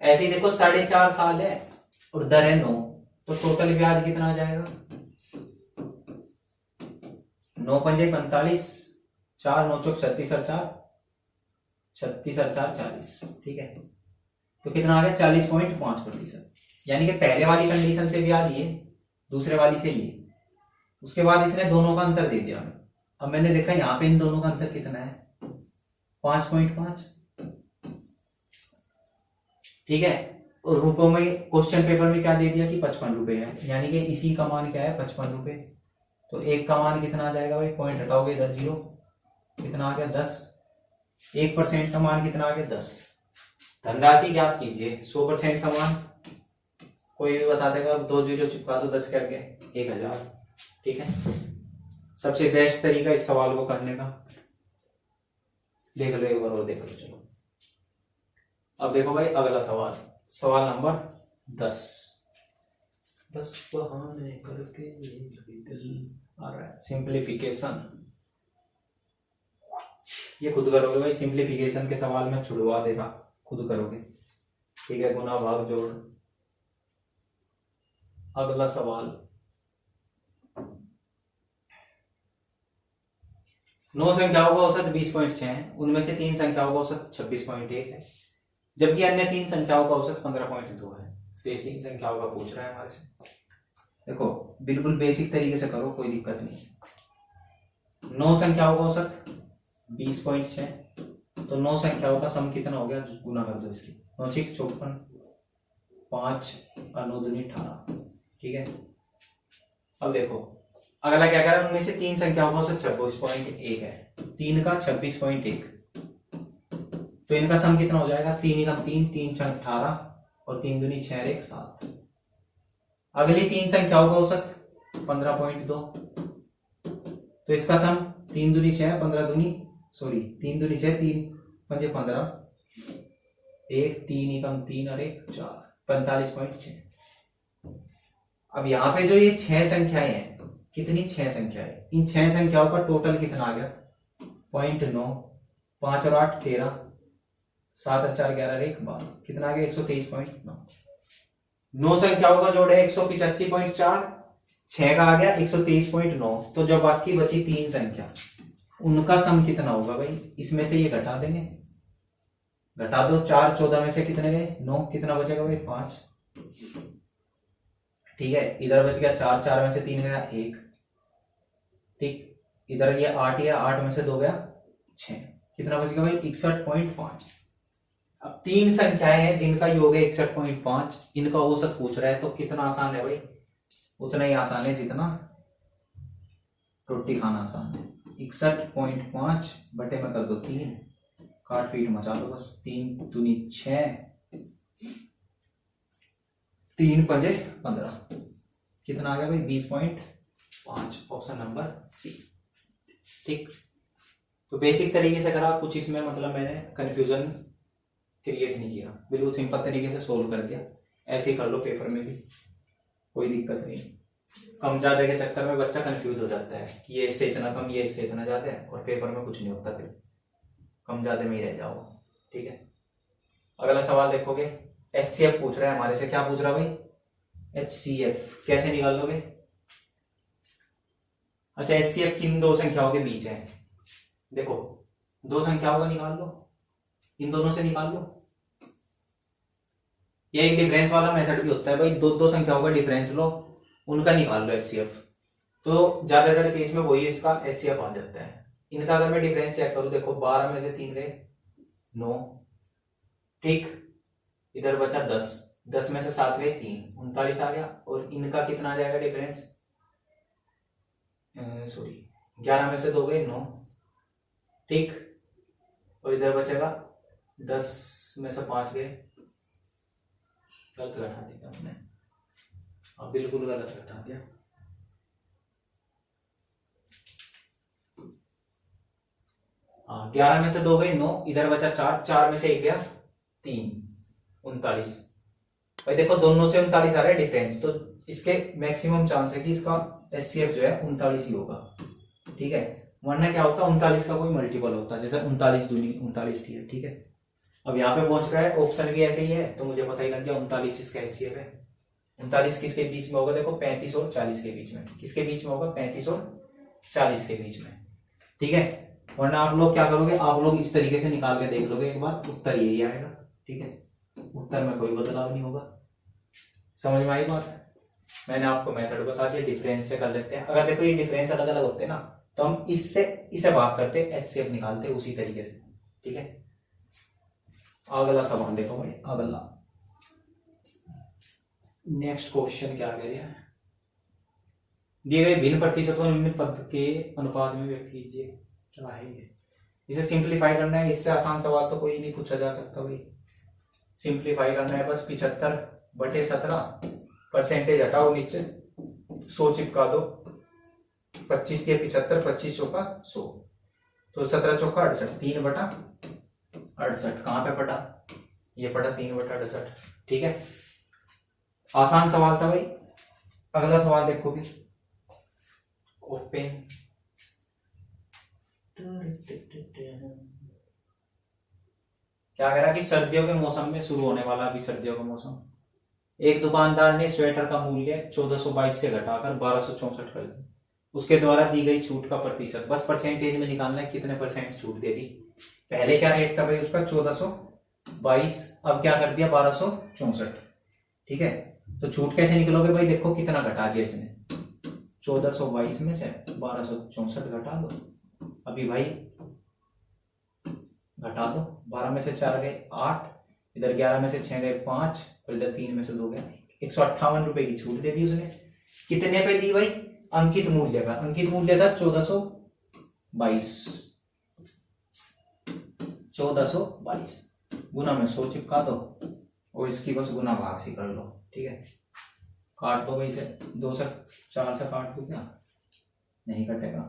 ऐसे ही देखो 4.5 साल है और दर है 9, तो टोटल ब्याज कितना आ जाएगा, 9 पंजे 45, 4 9 चौक 36 और 4 36 और 4 40। ठीक है, तो कितना आ गया, 40.5%। यानी कि पहले वाली कंडीशन से ब्याज ये, दूसरे वाली से ये, उसके बाद इसने दोनों का अंतर दे दिया। अब मैंने देखा यहाँ पे इन दोनों का अंतर कितना है, 5.5। ठीक है, और रुपयों में क्वेश्चन पेपर में क्या दे दिया कि 55 रुपए है, यानी कि इसी का मान क्या है, 55 रुपए। तो एक का मान कितना आ जाएगा भाई, पॉइंट हटाओगे इधर 0, कितना आ गया 10। 1% का मान कितना आ गया 10। धनराशि ज्ञात कीजिए, 100% का मान कोई भी बता देगा, 2 0 चिपका दो 10 करके 1000। ठीक है, सबसे बेस्ट तरीका इस सवाल को करने का, देख लो एक बार और देख लो। चलो अब देखो भाई अगला सवाल, सवाल नंबर 10। 10 बहाने करके दिल आ रहा है। सिंप्लीफिकेशन ये खुद करोगे भाई, सिंप्लीफिकेशन के सवाल में छुड़वा देगा, खुद करोगे। ठीक है, गुना भाग जोड़। अगला सवाल, 9 संख्याओं का औसत 20.6 है, उनमें से 3 संख्याओं का औसत 26.1 है, जबकि अन्य 3 संख्याओं का औसत 15.2 है। शेष 3 संख्याओं का पूछ रहा है हमारे से। देखो बिल्कुल बेसिक तरीके से करो, कोई दिक्कत नहीं। 9 संख्याओं का औसत 20.6, तो 9 संख्याओं का सम कितना हो गया, गुना कर दो इसकी। 9 6 54, 5 अनुदुनी 18। ठीक है, अब देखो अगला क्या करें, उनमें से 3 संख्याओं का औसत 26.1 है, 3 का 26.1, तो इनका सम कितना हो जाएगा, 3 का 3, 3 छंग 18 और 3 दूनी 6 1 7। अगली 3 संख्याओं का औसत 15.2, तो इसका सम 3 दूनी 6, 15 दूनी 3 दूनी 6, 3 पंजे 15, 1 3 एकम 3 और 1 4, 45.6। अब यहाँ पे जो ये 6 संख्याएं हैं, कितनी 6 संख्याएं, इन 6 संख्याओं का टोटल कितना आ गया, 0.9, 5 और 8 13, 7 और 4 11 और 1 12, कितना आ गया 123.9। 9 संख्याओं का जोड़ है 185.4, 6 का आ गया 123.9, तो जो बाकी बची 3 संख्या उनका सम कितना होगा भाई, इसमें से ये घटा देंगे, घटा दो। 4 14 में से कितने गए 9, कितना बचेगा भाई 5। ठीक है, इधर बच गया 4, 4 में से 3 गया 1। ठीक, इधर ये 8 या 8 में से 2 गया 6, कितना बच गया भाई 61.5। अब 3 संख्याएं हैं जिनका योग है 61.5, इनका औसत पूछ रहा है, तो कितना आसान है भाई, उतना ही आसान है जितना रोटी खाना आसान है। 61.5 बटे में कर दो 3, काट पीट मचा दो बस, 3 दूनी 6, 3 पंजे 15, कितना आ गया भाई 20.5, ऑप्शन नंबर सी। ठीक, तो बेसिक तरीके से करा, कुछ इसमें मतलब मैंने कंफ्यूजन क्रिएट नहीं किया, बिल्कुल सिंपल तरीके से सोल्व कर दिया। ऐसे ही कर लो पेपर में भी, कोई दिक्कत नहीं। कम ज्यादा के चक्कर में बच्चा कंफ्यूज हो जाता है कि ये इससे इतना कम, ये इससे इतना ज्यादा है, और पेपर में कुछ नहीं होता, फिर कम ज्यादा में ही रह जाओ। ठीक है, अगला सवाल देखोगे, HCF पूछ रहा है हमारे से। क्या पूछ रहा है भाई, HCF कैसे निकाल लोगे। अच्छा, HCF किन 2 संख्याओं के बीच है, देखो 2 संख्याओं का निकाल लो, इन दोनों से निकाल लो। ये एक डिफरेंस वाला मेथड भी होता है भाई, 2 संख्याओं का डिफरेंस लो, उनका निकाल लो HCF। तो ज्यादातर केस में वही इसका HCF आ जाता है। इनका अगर मैं डिफरेंस चेक करूं, देखो 12 में से 3 गए 9, ठीक, इधर बचा 10, 10 में से 7 गए 3, 39 आ गया, और इनका कितना आ जाएगा डिफरेंस, 11 में से 2 गए 9, ठीक, और इधर बचेगा 10 में से 5 गए, गलत घटा दिया हमने, अब बिल्कुल गलत घटा दिया। हाँ, 11 में से 2 गए 9, इधर बचा 4, 4 में से 1 गया 3, 39। भाई देखो दोनों से 39 आ रहा है डिफरेंस, तो इसके मैक्सिमम चांस है कि इसका HCF जो है 39 ही होगा। ठीक है, वरना क्या होता है 39 का कोई मल्टीपल होता है, जैसे 39 दूनी 39 थी। ठीक है, अब यहाँ पे पहुंच रहा है, ऑप्शन भी ऐसे ही है, तो मुझे पता ही लग गया 39 इसका HCF है। 39 किसके बीच में होगा, देखो 35 और 40 के बीच में, किसके बीच में होगा 35 और 40 के बीच में। ठीक है, वरना आप लोग क्या करोगे, आप लोग इस तरीके से निकाल के देख लोगे एक बार, उत्तर यही आएगा। ठीक है, उत्तर में कोई बदलाव नहीं होगा। समझ में आई बात, मैंने आपको मेथड बता दिया, डिफरेंस से कर लेते हैं। अगर देखो ये डिफरेंस अलग अलग होते हैं ना, तो हम इससे इसे भाग करते HCF निकालते उसी तरीके से। ठीक है, अगला सवाल देखो भाई, अगला नेक्स्ट क्वेश्चन क्या कह रहा है, दिए गए भिन्न प्रतिशतों निम्न पद के अनुपात में व्यक्त कीजिए। क्या है ये, इसे सिंप्लीफाई करना है, इससे आसान सवाल तो कोई नहीं पूछा जा सकता भाई। सिंप्लीफाई करना है बस, 75 बटे 17, परसेंटेज हटाओ नीचे, 100 चिपका दो, 25 के 75, 25 चौका 100, तो 17 चौका 68, 3 बटा 68, कहां पे पटा, ये पटा 3 बटा 68। ठीक है, आसान सवाल था भाई, अगला सवाल देखो भी, ओपन। क्या कह रहा कि सर्दियों के मौसम में शुरू होने वाला, अभी सर्दियों का मौसम, एक दुकानदार ने स्वेटर का मूल्य 1422 से घटाकर 1264 कर दिया। उसके द्वारा दी गई छूट का प्रतिशत, बस परसेंटेज में निकालना है कितने परसेंट छूट दे दी। पहले क्या रेट था भाई उसका 1422, अब क्या कर दिया 1264। ठीक है, तो छूट कैसे निकलोगे भाई, देखो कितना घटा दिया इसने, 1422 में से 1264 घटा दो। अभी भाई घटा दो, 12 में से 4 गए 8, इधर 11 में से 6 गए 5, और इधर 3 में से 2 गए 158 रुपए की छूट दे दी उसने। कितने पे दी भाई, अंकित मूल्य का, अंकित मूल्य था 1422, 1422 गुना में 100 चिपका दो और इसकी बस गुना भाग सी कर लो। ठीक है, काट दो भाई से, 2 से 4 से काट दो, क्या नहीं कटेगा,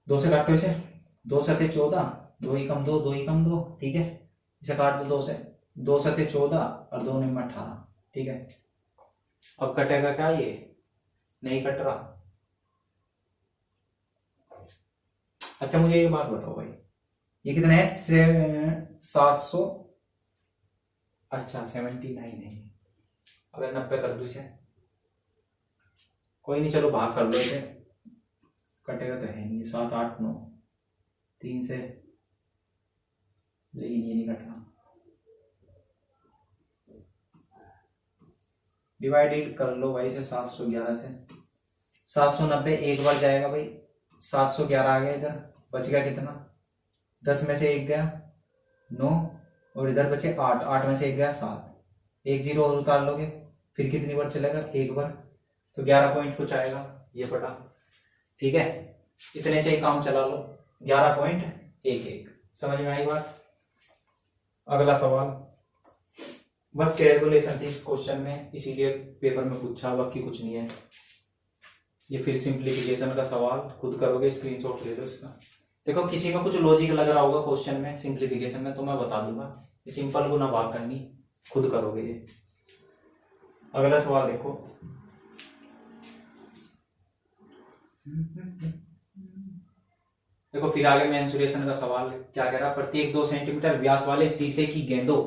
2 से काटो इसे, 2 सते 14, 2 ही कम 2, 2 ही कम 2। ठीक है, इसे काट दो 2 से, 2 सते 14 और 2 में 18। ठीक है, अब कटेगा क्या, ये नहीं कट रहा। अच्छा मुझे ये बात बताओ भाई, ये कितना है, 700, अच्छा 79 नहीं, अगर 90 कर दू इसे, कोई नहीं चलो भाग कर लो इसे, कटेगा तो है नहीं, 7 8 9, 3 से, लेकिन ये नहीं कट रहा, डिवाइडेड कर लो भाई से 711 से, 790 एक बार जाएगा भाई, 711 आ गया, इधर बच गया कितना, 10 में से 1 गया 9, और इधर बचे 8, 8 में से 1 गया 7, 1 0 और उतार लोगे, फिर कितनी बार चलेगा, 1 बार, तो 11 पॉइंट कुछ आएगा, ये पटा। ठीक है, इतने से ही काम चला लो, 11.11। समझ में आई बात। अगला सवाल, बस कैलकुलेशन थी इस क्वेश्चन में, इसीलिए पेपर में पूछा, बाकी कुछ नहीं है। ये फिर सिंप्लीफिकेशन का सवाल खुद करोगे, स्क्रीनशॉट ले लो इसका। देखो किसी में कुछ लॉजिक लग रहा होगा क्वेश्चन में, सिंप्लीफिकेशन में, तो मैं बता दूंगा, ये सिंपल गुना भाग करनी, खुद करोगे ये। अगला सवाल देखो, देखो फिर आगे मेंसुरेशन का सवाल क्या कह रहा, प्रत्येक 2 सेंटीमीटर व्यास वाले शीशे की गेंदों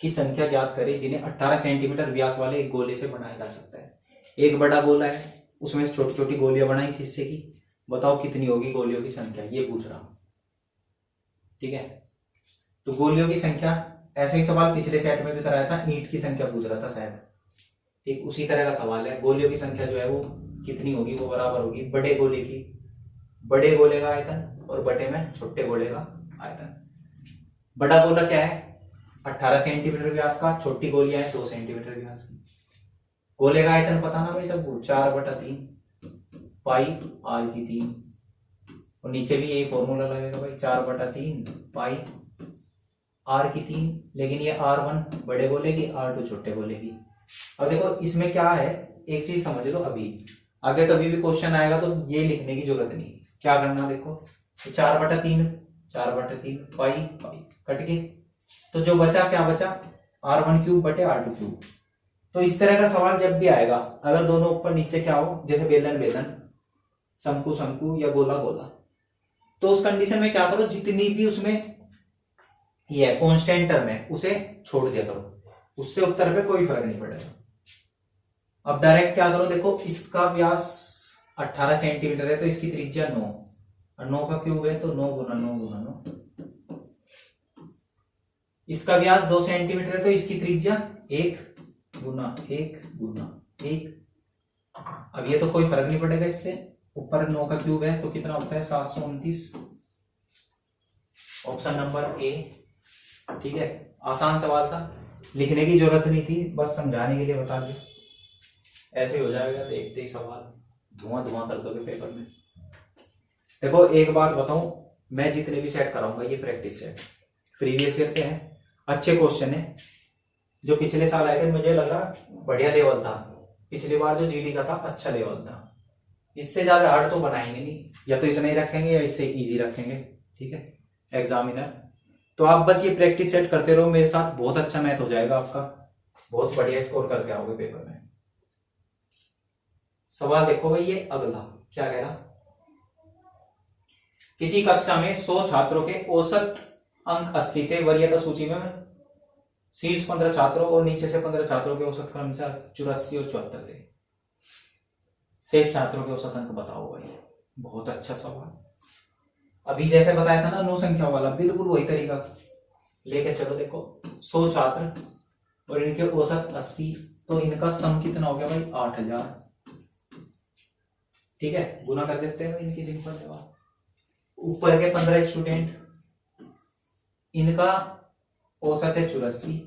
की संख्या ज्ञात करें जिन्हें 18 सेंटीमीटर व्यास वाले एक गोले से बनाया जा सकता है। एक बड़ा गोला है, उसमें छोटी छोटी गोलियां बनाई शीशे की, बताओ कितनी होगी गोलियों की संख्या, ये पूछ रहा हूं। ठीक है, तो गोलियों की संख्या, ऐसे ही सवाल पिछले सेट में भी कराया था, ईंट की संख्या पूछ रहा था शायद, ठीक उसी तरह का सवाल है। गोलियों की संख्या जो है वो कितनी होगी, वो बराबर होगी बड़े गोले की, बड़े गोले का आयतन और बटे में छोटे गोले का आयतन। बड़ा गोला क्या है, 18 सेंटीमीटर व्यास का, छोटी गोलियां है 2 सेंटीमीटर व्यास की। गोले का आयतन पता ना भाई सबको, 4/3 पाई आर की 3, और नीचे भी यही फॉर्मूला लगेगा भाई, 4/3 पाई आर की 3, लेकिन ये R1 बड़े गोले की, R2 छोटे गोले की। अब देखो इसमें क्या है, एक चीज समझ लो, अभी आगे कभी भी क्वेश्चन आएगा तो ये लिखने की जरूरत नहीं, क्या करना देखो, 4/3 पाई पाई कट के, तो जो बचा क्या बचा, R1³ बटे R2³। तो इस तरह का सवाल जब भी आएगा, अगर दोनों ऊपर नीचे क्या हो, जैसे बेलन बेलन, शंकु शंकु या गोला गोला, तो उस कंडीशन में क्या करो, जितनी भी उसमें ये कांस्टेंट टर्म है उसे छोड़ दिया करो, उससे उत्तर पे कोई फर्क नहीं पड़ेगा। अब डायरेक्ट क्या करो, देखो इसका व्यास 18 सेंटीमीटर है तो इसकी त्रिज्या 9, और 9 का क्यूब है तो 9 गुना 9 गुना 9। इसका व्यास 2 सेंटीमीटर है तो इसकी त्रिज्या 1 गुना 1 गुना 1। अब ये तो कोई फर्क नहीं पड़ेगा इससे, ऊपर 9 का क्यूब है तो कितना होता है 729, ऑप्शन नंबर ए। ठीक है, आसान सवाल था, लिखने की जरूरत नहीं थी, बस समझाने के लिए बता दी, ऐसे हो जाएगा देखते ही सवाल धुआं धुआं कर दोगे पेपर में। देखो एक बात बताऊं, मैं जितने भी सेट कराऊंगा ये प्रैक्टिस सेट प्रीवियस ईयर के हैं, अच्छे क्वेश्चन है। जो पिछले साल आए थे मुझे लगा बढ़िया लेवल था, पिछली बार जो जीडी का था अच्छा लेवल था, इससे ज्यादा हार्ड तो बनाएंगे नहीं, या तो इतना ही रखेंगे या इससे इजी रखेंगे। ठीक है, एग्जामिनर, तो आप बस ये प्रैक्टिस सेट करते रहो मेरे साथ, बहुत अच्छा मैथ हो जाएगा आपका, बहुत बढ़िया स्कोर करके आओगे पेपर में। सवाल देखो भाई, ये अगला क्या कह रहा, किसी कक्षा में 100 छात्रों के औसत अंक 80 थे। वरीयता सूची में शीर्ष 15 छात्रों और नीचे से 15 छात्रों के औसत क्रमशः 84 और 74 थे। शेष छात्रों के औसत अंक बताओ भाई। बहुत अच्छा सवाल, अभी जैसे बताया था ना अनुसंख्या वाला, बिल्कुल वही तरीका लेके चलो। देखो 100 छात्र और इनके औसत 80, तो इनका सम कितना हो गया भाई 8000। ठीक है, गुना कर देते हैं भाई इनकी सिंपल जवाब। ऊपर के 15 स्टूडेंट, इनका औसत है 84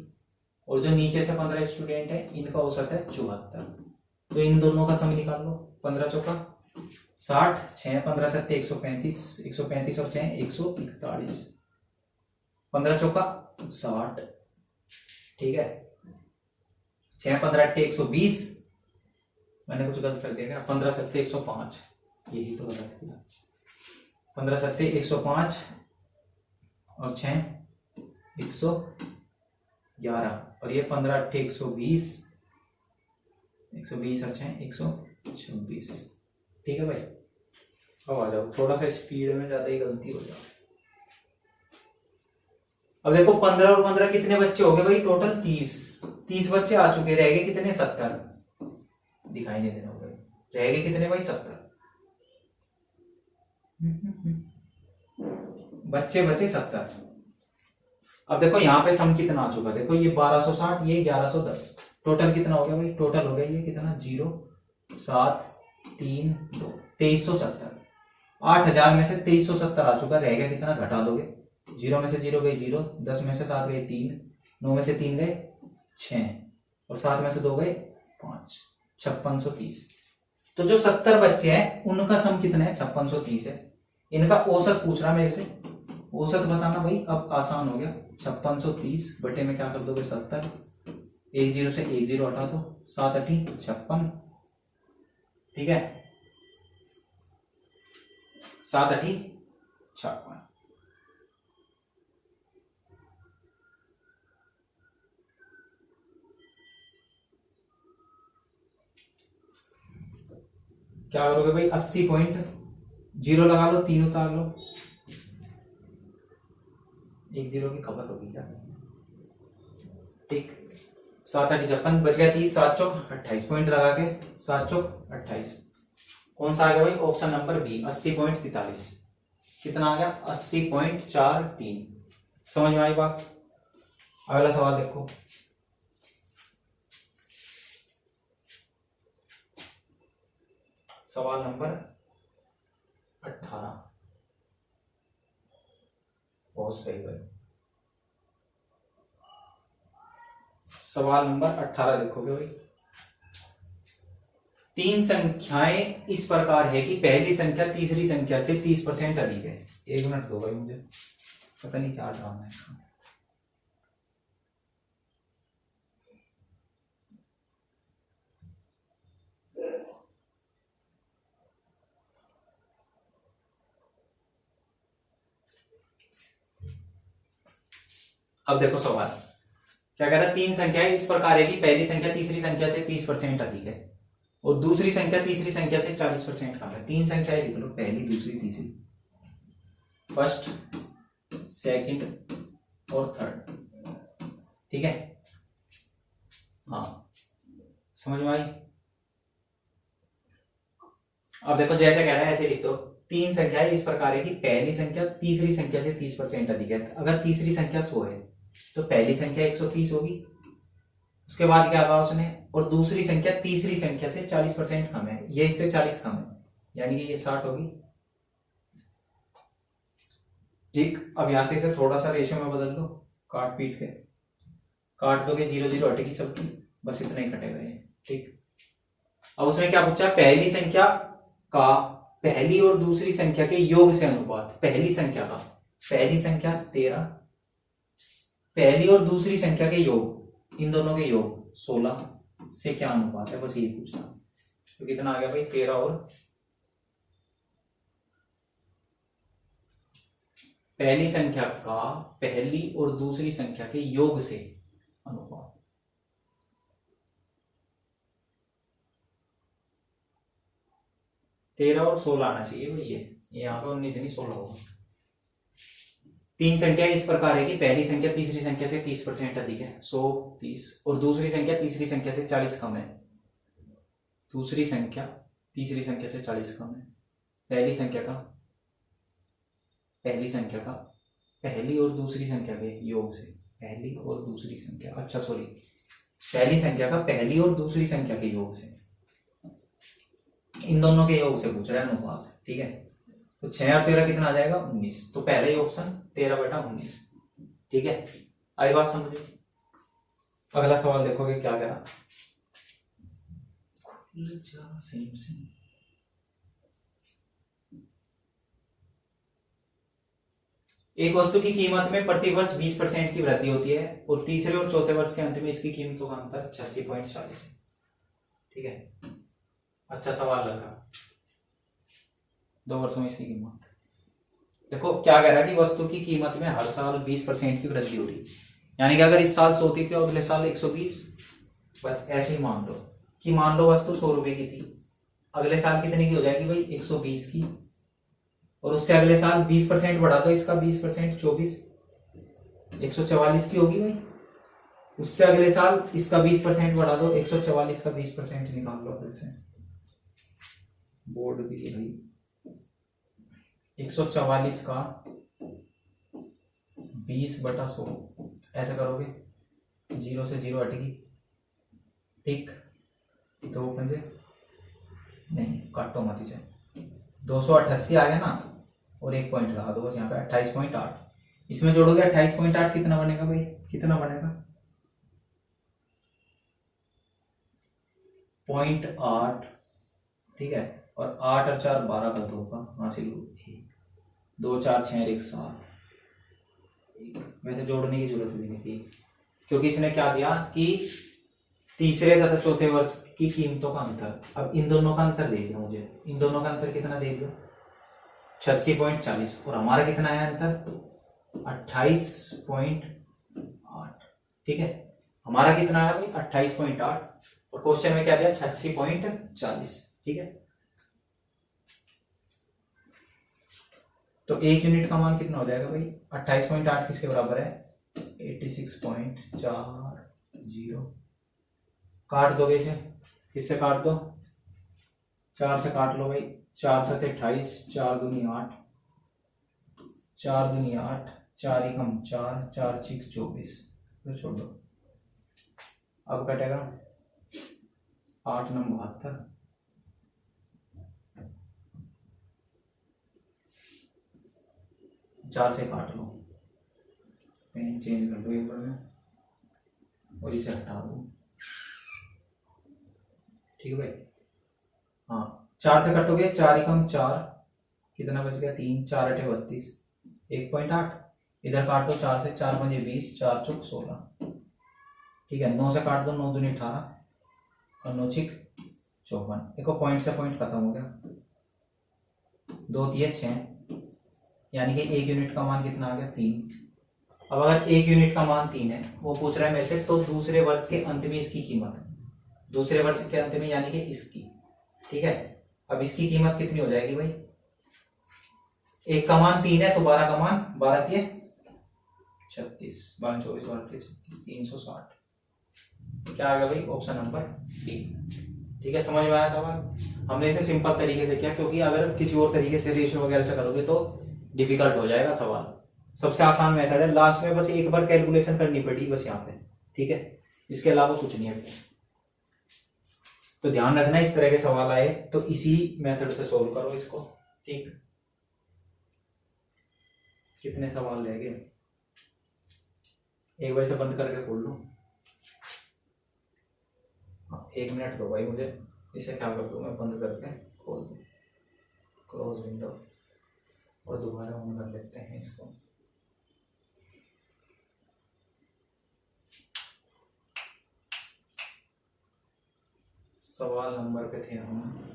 और जो नीचे से 15 स्टूडेंट है इनका औसत है 74। तो इन दोनों का सम निकाल लो। 15 चौका 60, 6 15 7 135, 135 और 6 141, 15 चौका 60। ठीक है, 6 15 8 120, मैंने कुछ गलत कर दिया। 15 7 105, यही तो गलत किया। 15 7 105 और 6 111, और ये 15 8 120, 120 और 6 126। ठीक है भाई, अब आ जाओ, थोड़ा सा स्पीड में ज्यादा ही गलती हो जाए। अब देखो 15 और 15 कितने बच्चे हो गए भाई, टोटल 30 बच्चे आ चुके, रह गए कितने 70, दिखाई नहीं देना भाई, रह गए कितने भाई 70 बच्चे बचे 70। अब देखो यहाँ पे सम कितना आ चुका, देखो ये 1260, ये 1110, टोटल कितना हो गया भाई, टोटल हो गया ये कितना 0 7 3 2 2370। 8000 में से 2370 आ चुका, रह गया कितना, घटा दोगे, 0 में से 0 गई 0, 10 में से 7 गए 3, 9 में से 3 गए 6 और 7 में से 2 गए 5, 5630। तो जो 70 बच्चे हैं उनका सम कितना है, 5630 है। इनका औसत पूछ रहा मेरे से, औसत बताना भाई अब आसान हो गया। 5630 बटे में क्या कर दोगे 70, 1 0 से 1 0 हटा दो, 7 8 56। ठीक है, 7 8 56। क्या करोगे भाई, 80.0 लगा लो, 3 उतार लो, 1 0 की खपत होगी क्या। ठीक, 7 8 56 बच गया 30, 7 चौक 28, पॉइंट लगा के 7 चौक 28। कौन सा आ गया भाई, ऑप्शन नंबर बी 80.43। कितना आ गया 80.43। समझ में आई बात। अगला सवाल देखो, सवाल नंबर 18। बहुत सही भाई, सवाल नंबर 18 देखोगे भाई, 3 संख्याएं इस प्रकार है कि पहली संख्या तीसरी संख्या से 30% अधिक है। 1 मिनट दो भाई, मुझे पता नहीं क्या ड्रामा है। अब देखो सवाल क्या कह रहा है, 3 संख्याएं इस प्रकार है कि पहली संख्या तीसरी संख्या से 30% अधिक है और दूसरी संख्या तीसरी संख्या से 40% कम है। 3 संख्याएं लिख लो, पहली दूसरी तीसरी, फर्स्ट सेकंड और थर्ड। ठीक है, हाँ समझ में आई। अब देखो जैसे कह रहा है ऐसे लिख दो, 3 संख्याएं इस प्रकार है कि पहली संख्या तीसरी संख्या से 30% अधिक है। अगर तीसरी संख्या 100 है तो पहली संख्या 130 होगी, उसके बाद क्या कहा उसने, और दूसरी संख्या तीसरी संख्या से 40% कम है, ये इससे 40 कम है, यानी कि ये 60 होगी। ठीक, अब यहां से इसे थोड़ा सा रेशियो में बदल लो, काट पीट के काट दोगे, 0 0 हटेगी सबकी, बस इतना ही कटेगा ये। ठीक, अब उसने क्या पूछा, पहली संख्या का पहली और दूसरी संख्या के योग से अनुपात। पहली संख्या का, पहली संख्या 13, पहली और दूसरी संख्या के योग, इन दोनों के योग 16 से क्या अनुपात है, बस यही पूछना। तो कितना आ गया भाई 13 और पहली संख्या का पहली और दूसरी संख्या के योग से अनुपात। 13 और 16 आना चाहिए भाई, ये यहाँ पे 19 नहीं 16 होगा। तीन संख्या इस प्रकार है कि पहली संख्या तीसरी संख्या से 30% अधिक है, 100 30, और दूसरी संख्या तीसरी संख्या से 40 कम है। दूसरी संख्या तीसरी संख्या से 40 कम है। पहली संख्या का पहली और दूसरी संख्या के योग से, पहली और दूसरी संख्या, अच्छा सॉरी, पहली संख्या का पहली और दूसरी संख्या के योग से, इन दोनों के योग से पूछ रहा है अनुपात, ठीक है। तो 6 और 13 कितना आ जाएगा 19, तो पहला ही ऑप्शन 13/19, ठीक है। आई बात समझो। अगला सवाल देखोगे क्या करा, सेम एक वस्तु की कीमत में प्रति वर्ष 20% की वृद्धि होती है और तीसरे और चौथे वर्ष के अंत में इसकी कीमतों का अंतर 86.40 है, ठीक है। अच्छा सवाल लग रहा, 2 वर्षों में इसकी कीमत देखो क्या कह रहा है कि वस्तु की कीमत में हर साल 20% की वृद्धि हो रही है, यानी कि अगर इस साल 100 थी तो अगले साल 120, बस ऐसे ही मान लो कि मान लो वस्तु 100 रुपए की थी, अगले साल कितने की हो जाएगी भाई 120 की, और उससे अगले साल 20% बढ़ा दो इसका 20%, 24 144 की होगी भाई। उससे अगले साल इसका 20% बढ़ा दो, 144 का 20% निकाल लो फिर से, बोर्ड भी भाई 144 का 20/100 ऐसे करोगे, 0 से 0 हटेगी, ठीक। 2 पंजे नहीं काटो मत इसे, 288 आ गया ना, और 1 पॉइंट लगा दो बस यहाँ पे 28.8, इसमें जोड़ोगे 28.8 कितना बनेगा भाई, कितना बनेगा 0.8, ठीक है। और 8 और 4 12 का 2 का हासिल 2 4 6 1 7, वैसे जोड़ने की जरूरत भी नहीं थी क्योंकि इसने क्या दिया कि तीसरे तथा चौथे वर्ष की कीमतों का अंतर। अब इन दोनों का अंतर दे दिया मुझे, इन दोनों का अंतर कितना दे दिया 86.40, और हमारा कितना है अंतर 28.8, ठीक है। हमारा कितना है भाई 28.8, और क्वेश्चन में क्या दिया 86.40, ठीक है। तो 1 यूनिट का मान कितना हो जाएगा भाई 28.8 किसके बराबर है 86.40, काट दोगे इसे, किससे काट दो 4 से काट लो भाई, 4 7 28, 4 दूनी 8, 4 दूनी 8, 4 एकम 4, 4 6 24, तो छोड़ दो। अब कटेगा 8 9 72, 4 से काट लो, पेन चेंज कर दो एक बार में, और इसे हटा दो, ठीक है भाई। हाँ 4 से कटोगे, 4 एकम 4, कितना बच गया 3, 4 8 32, 1.8, इधर काट दो 4 से, 4 5 20, 4 चौक 16, ठीक है। 9 से काट दो, 9 दूनी 18, और 9 छिक 54, देखो पॉइंट से पॉइंट खत्म हो गया, 2 दिए 6, यानी कि 1 यूनिट का मान कितना आ गया 3। अब अगर 1 यूनिट का मान 3 है, वो पूछ रहा है मेरे से, तो दूसरे वर्ष के अंत में इसकी कीमत, दूसरे वर्ष के अंत में यानी कि इसकी, ठीक है। अब इसकी कीमत कितनी हो जाएगी भाई, 1 का मान 3 है तो 12 का मान 12 दिए 36, 12 24 12 36, 360, क्या आ गया भाई ऑप्शन नंबर डी, ठीक है। समझ में आया सवाल, हमने इसे सिंपल तरीके से किया क्योंकि अगर किसी और तरीके से रेशियो वगैरह से करोगे तो डिफिकल्ट हो जाएगा सवाल। सबसे आसान मेथड है, लास्ट में बस एक बार कैलकुलेशन करनी पड़ी बस यहाँ पे, ठीक है, इसके अलावा कुछ नहीं है। तो ध्यान रखना इस तरह के सवाल आए तो इसी मेथड से सोल्व करो इसको, ठीक। कितने सवाल रह गए, एक बार से बंद करके खोल लो, 1 मिनट दो भाई मुझे, इसे क्या कर दूं मैं, बंद करके खोल दूं, क्लोज विंडो, और दोबारा ऑन कर लेते हैं इसको। सवाल नंबर पे थे हम,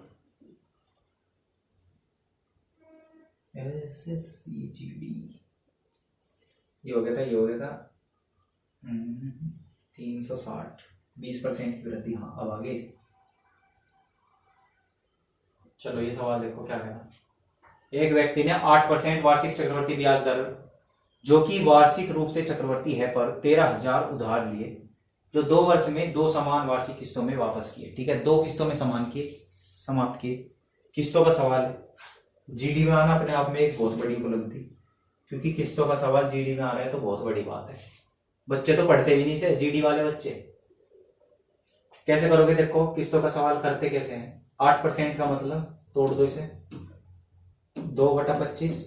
SSCGD, ये हो गया था, ये हो गया था 360, 20% की वृद्धि, हाँ अब आगे चलो ये सवाल देखो क्या कहना। एक व्यक्ति ने 8% वार्षिक चक्रवर्ती ब्याज दर जो कि वार्षिक रूप से चक्रवर्ती है पर 13,000 उधार लिए, जो 2 वर्ष में 2 समान वार्षिक किस्तों में वापस किए। ठीक है, 2 किस्तों में समाप्त किए। किस्तों का सवाल है। जीडी में आना अपने आप में एक बहुत बड़ी उपलब्धि, क्योंकि किस्तों का सवाल जीडी में आ रहा है तो बहुत बड़ी बात है। बच्चे तो पढ़ते भी नहीं से, जीडी वाले बच्चे कैसे करोगे? देखो किस्तों का सवाल करते कैसे हैं। 8% का मतलब तोड़ दो इसे, 2/25।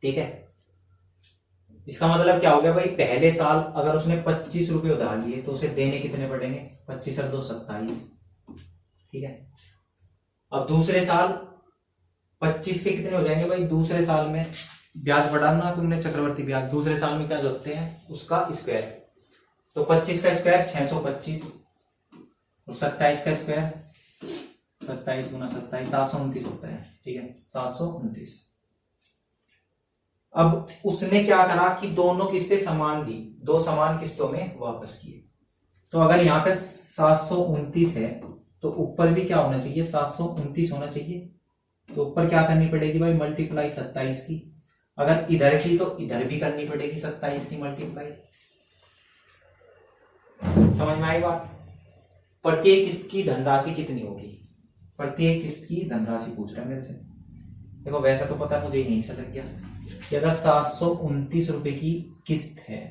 ठीक है, इसका मतलब क्या हो गया भाई? पहले साल अगर उसने 25 रुपए उधार लिए तो उसे देने कितने पड़ेंगे? 25 और 2 27। ठीक है, अब दूसरे साल 25 के कितने हो जाएंगे भाई? दूसरे साल में ब्याज बढ़ाना तुमने, चक्रवर्ती ब्याज दूसरे साल में क्या जोड़ते हैं? उसका स्क्वायर। तो 25 का स्क्वायर 625 और 27 का स्क्वायर 27 गुना 27 729 होता है। ठीक है, 729। अब उसने क्या करा कि दोनों किस्तें समान दी, 2 समान किस्तों में वापस किए। तो अगर यहाँ पे 729 है तो ऊपर भी क्या होना चाहिए? 729 होना चाहिए। तो ऊपर क्या करनी पड़ेगी भाई? मल्टीप्लाई 27 की। अगर इधर की तो इधर भी करनी पड़ेगी 27 की मल्टीप्लाई। समझ में आई बात? प्रत्येक किस्त की धनराशि कितनी होगी? प्रत्येक किस्त की धनराशि पूछ रहा है मेरे से। देखो वैसा तो पता मुझे यहीं से लग गया कि अगर 729 रुपए की किस्त है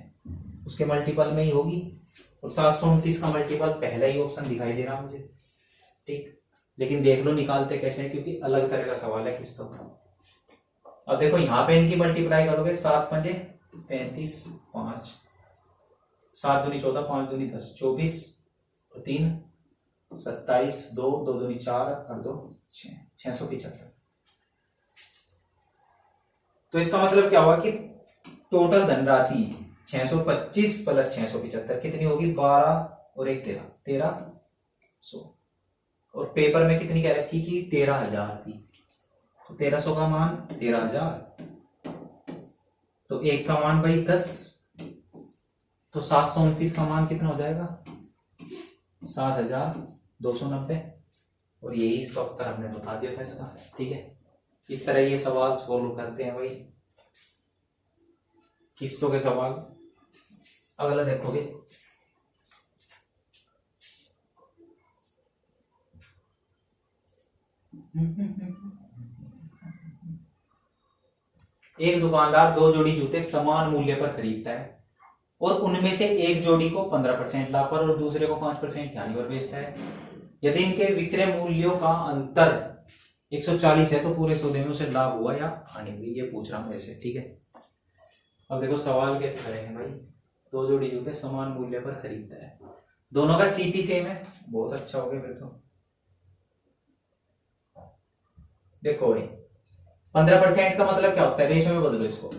उसके मल्टीपल में ही होगी, और 729 का मल्टीपल पहला ही ऑप्शन दिखाई दे रहा मुझे। ठीक, लेकिन देख लो निकालते कैसे हैं, क्योंकि अलग तरह का सवाल है किस्तों का। अब देखो यहाँ पे इनकी मल्टीप्लाई करोगे, 7 पंजे 35, 5 7 दूनी 14, 5 दूनी 10, 24 और 3 27, 2 2 दूनी 4 और 2 6, 675। तो इसका मतलब क्या हुआ कि टोटल धनराशि 625 प्लस 675 कितनी होगी? 12 और 1 13, 1300। और पेपर में कितनी कह रखी कि 13,000 थी, तो 1300 का मान 13,000, तो 1 का मान भाई 10, तो 729 का मान कितना हो जाएगा? 7,290। और यही इसका उत्तर हमने बता दिया था इसका। ठीक है, इस तरह ये सवाल सोल्व करते हैं भाई, किस्तों के सवाल। अगला देखोगे, एक दुकानदार 2 जोड़ी जूते समान मूल्य पर खरीदता है और उनमें से एक जोड़ी को 15% लाभ पर और दूसरे को 5% हानि पर बेचता है। यदि इनके विक्रय मूल्यों का अंतर 140 है तो पूरे सौदे में उसे लाभ हुआ या हानि हुई, ये पूछ रहा हूं ऐसे। ठीक है, अब देखो सवाल कैसे करेंगे भाई। 2 जोड़ी जूते समान मूल्य पर खरीदता है, दोनों का सीपी सेम है, बहुत अच्छा हो गया फिर तो। देखो भाई 15% का मतलब क्या होता है? रेशो में बदलो इसको,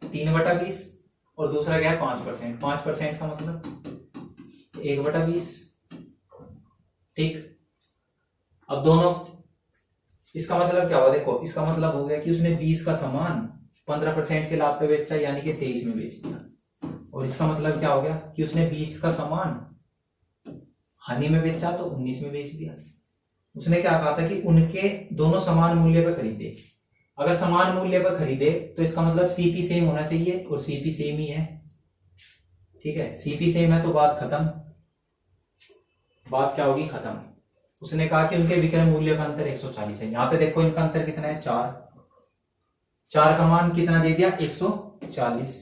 3/20 और दूसरा क्या है? 5%। 5% का मतलब 1/20। ठीक, अब दोनों, इसका मतलब क्या हुआ? देखो इसका मतलब हो गया कि उसने 20 का सामान 15% के लाभ पे बेचा, यानी कि 23 में बेच दिया। और इसका मतलब क्या हो गया कि उसने 20 का सामान हानि में बेचा तो 19 में बेच दिया। उसने क्या कहा था कि उनके दोनों समान मूल्य पर खरीदे। अगर समान मूल्य पर खरीदे तो इसका मतलब सीपी सेम होना चाहिए, और सीपी सेम ही है। ठीक है, सीपी सेम है तो बात खत्म। बात क्या होगी? खत्म। उसने कहा कि उनके विक्रय मूल्य का अंतर 140 है। यहां पे देखो इनका अंतर कितना है? 4 का मान कितना दे दिया? 140।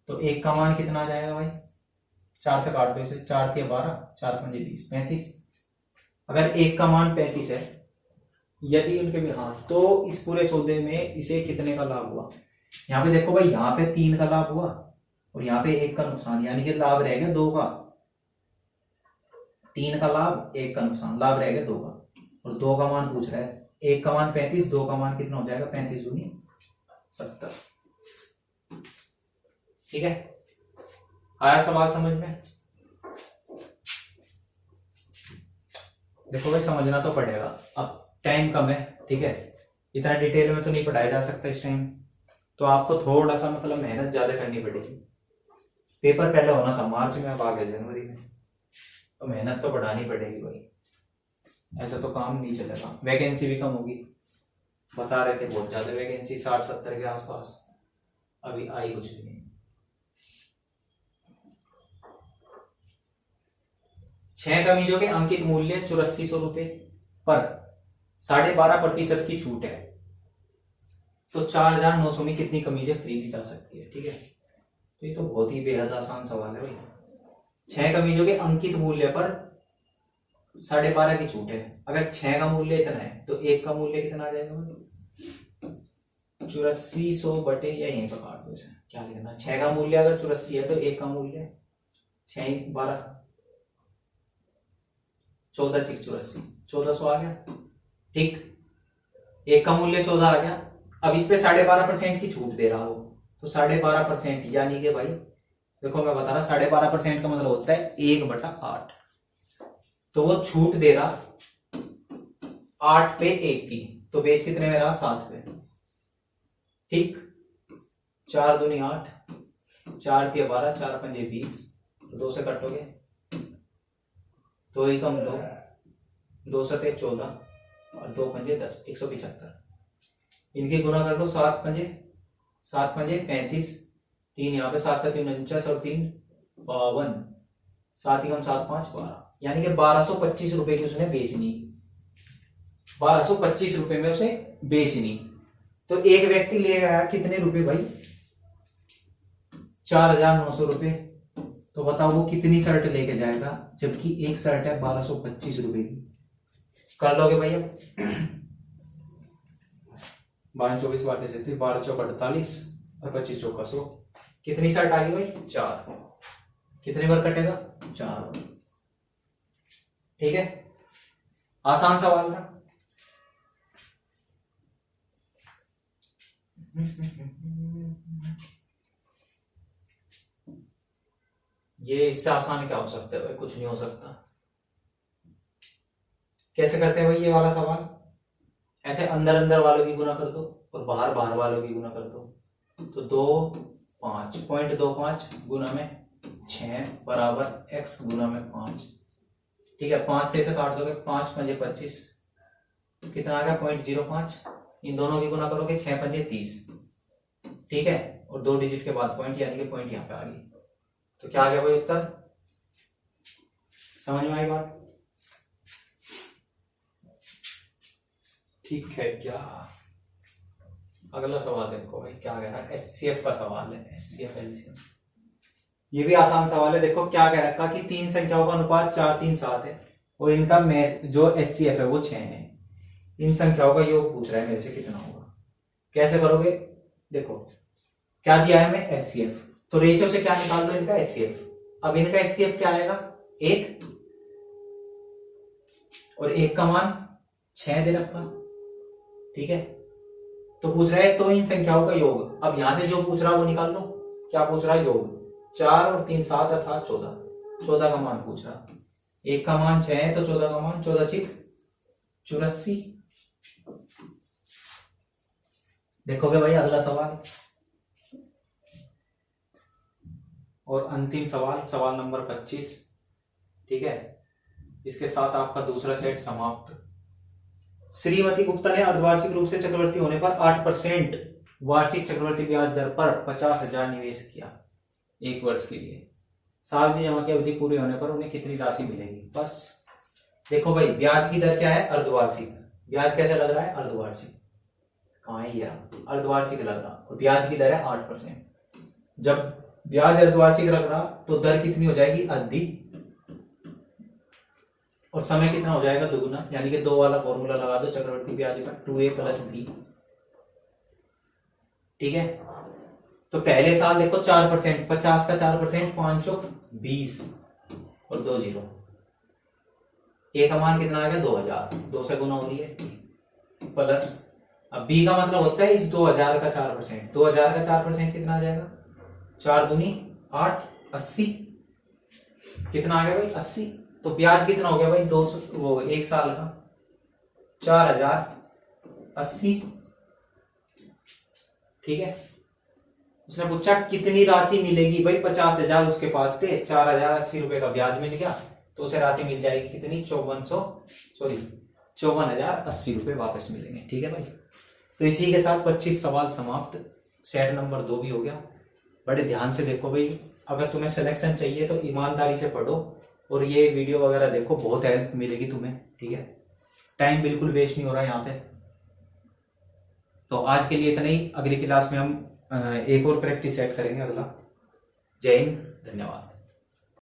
तो 1 का मान कितना आ जाएगा भाई? 4 से काट दो इसे, 4 के 12, 4 पंजे 20, 35। अगर 1 का मान 35 है, यदि उनके भी, हाँ, तो इस पूरे सौदे में इसे कितने का लाभ हुआ? यहाँ पे देखो भाई, यहाँ पे 3 का लाभ हुआ और यहाँ पे 1 का नुकसान, यानी कि लाभ रह गया 2 का। 3 का लाभ, 1 का नुकसान, लाभ रह गया 2 का। और 2 का मान पूछ रहा है, 1 का मान 35, 2 का मान कितना हो जाएगा? 35 दूनी 70। ठीक है, आया सवाल समझ में? देखो भाई समझना तो पड़ेगा, अब टाइम कम है। ठीक है, इतना डिटेल में तो नहीं पढ़ाया जा सकता इस टाइम, तो आपको थोड़ा सा मतलब मेहनत ज्यादा करनी पड़ेगी। पेपर पहले होना था मार्च में, अब आ गया जनवरी में, तो मेहनत तो बढ़ानी पड़ेगी भाई। ऐसा तो काम नहीं चलेगा, वैकेंसी भी कम होगी। बता रहे थे बहुत ज्यादा वैकेंसी 60-70 के आसपास, अभी आई कुछ भी नहीं। 6 कमीजों के अंकित मूल्य 8400 रुपए पर 12.5% की छूट है, तो 4900 में कितनी कमीजें खरीदी जा सकती है। ठीक है, तो ये तो बहुत ही बेहद आसान सवाल है भाई। 6 कमीजों के अंकित मूल्य पर 12.5 की छूट है। अगर 6 का मूल्य इतना है तो 1 का मूल्य कितना आ जाएगा? 8400 बटे, या यहीं पर काट दो इसे, क्या लिखना है? 6 का मूल्य अगर 84 है तो 1 का मूल्य 6 12 14 6 84, 1400 आ गया। ठीक, 1 का मूल्य 14 आ गया। अब इस पे 12.5% की छूट दे रहा हो, तो 12.5% यानी कि भाई देखो मैं बता रहा, 12.5% का मतलब होता है 1/8। तो वो छूट दे रहा 8 पे 1 की, तो बेच कितने में रहा? 7 पे। ठीक, 4 दूनी 8, 4 तिया 12, 4 पंजे 20, तो 2 से कटोगे, 2 एकम 2, 2 सते 14 और 2 पंजे 10, 175। इनकी गुना कर दो, 7 पंजे 35, 3 यहाँ पे 7 7 49 और 3 52, 7 एकम 7 5 12, यानी कि 1225 रुपए की उसने बेचनी, 1225 रुपए में उसे बेचनी। तो एक व्यक्ति ले गया कितने रुपए भाई? 4900 रुपए। तो बताओ वो कितनी शर्ट लेके जाएगा, जबकि एक शर्ट है 1225 रुपए की। कर लोगे भैया? 12 24 बातें से 12 चौक 48 और 25 चौका 100। कितनी शर्ट आ गई भाई? 4। कितने बार कटेगा? 4 बार। ठीक है, आसान सवाल था। ये इससे आसान क्या हो सकता है भाई? कुछ नहीं हो सकता। कैसे करते हैं भाई ये वाला सवाल? ऐसे अंदर अंदर वालों की गुना कर दो और बाहर बाहर वालों की गुना कर दो, तो 2 5 0.25 गुना में 6 बराबर x गुना में 5। ठीक है, 5 से इसे काट दोगे, 5 पंजे 25, कितना आ गया? 0.05। इन दोनों की गुना करोगे, 6 पंजे 30। ठीक है, और 2 डिजिट के बाद पॉइंट, यानी कि पॉइंट यहाँ पे आ गई। तो क्या आ गया भाई उत्तर? समझ में आई बात? ठीक है क्या? अगला सवाल देखो भाई क्या कह रहा है। एचसीएफ का सवाल है, एचसीएफ एलसीएम। ये भी आसान सवाल है। देखो क्या कह रखा कि 3 संख्याओं का अनुपात 4 3 7 है और इनका जो एचसीएफ है वो 6 है। इन संख्याओं का योग पूछ रहा है मेरे से, कितना होगा? कैसे करोगे? देखो क्या दिया है हमें? एचसीएफ, तो रेशियो से क्या निकाल लो इनका? एचसीएफ। अब इनका एचसीएफ क्या आएगा? 1, और 1 का मान 6 दे रखा। ठीक है, तो पूछ रहा है तो इन संख्याओं का योग। अब यहां से जो पूछ रहा है वो निकाल लो। क्या पूछ रहा है? योग। 4 और 3 7 और 7 14, 14 का मान पूछ रहा। 1 का मान 6 है तो 14 का मान 14 6 84। देखोगे भाई अगला सवाल और अंतिम सवाल, सवाल नंबर 25। ठीक है, इसके साथ आपका दूसरा सेट समाप्त। श्रीमती गुप्ता ने अर्धवार्षिक रूप से चक्रवर्ती होने पर 8% वार्षिक चक्रवर्ती ब्याज दर पर 50,000 निवेश किया 1 वर्ष के लिए। सावधि जमा की अवधि पूरी होने पर उन्हें कितनी राशि मिलेगी? बस देखो भाई, ब्याज की दर क्या है? अर्धवार्षिक। ब्याज कैसे लग रहा है? अर्धवार्षिक। कहाँ है ये? अर्धवार्षिक लग रहा, और ब्याज की दर है 8%। जब ब्याज अर्धवार्षिक लग रहा तो दर कितनी हो जाएगी? आधी, और समय कितना हो जाएगा? दुगुना। यानी कि 2 वाला फॉर्मूला लगा दो चक्रवर्ती ब्याज का, 2a + b। ठीक है, तो पहले साल देखो 4%, 50 का 4%, 5 चौक 20 और 2 0। ए का मान कितना आ गया? 2000, 2 से गुना हो रही है, प्लस अब बी का मतलब होता है इस 2000 का 4%। 2000 का 4% कितना आ जाएगा? 4 दूनी 8, 80। कितना आ गया भाई? 80। तो ब्याज कितना हो गया भाई? 200, वो 1 साल का 4080। ठीक है, उसने पूछा कितनी राशि मिलेगी भाई? 50,000 उसके पास थे, 4080 रुपए का ब्याज मिल गया, तो उसे राशि मिल जाएगी कितनी, 5480 रुपए वापस मिलेंगे। ठीक है भाई, तो इसी के साथ 25 सवाल समाप्त। सेट नंबर 2 भी हो गया। बड़े ध्यान से देखो भाई, अगर तुम्हें सिलेक्शन चाहिए तो ईमानदारी से पढ़ो और ये वीडियो वगैरह देखो, बहुत हेल्प मिलेगी तुम्हें। ठीक है, टाइम बिल्कुल वेस्ट नहीं हो रहा यहाँ पे। तो आज के लिए इतना ही, अगली क्लास में हम एक और प्रैक्टिस सेट करेंगे अगला। जय हिंद, धन्यवाद।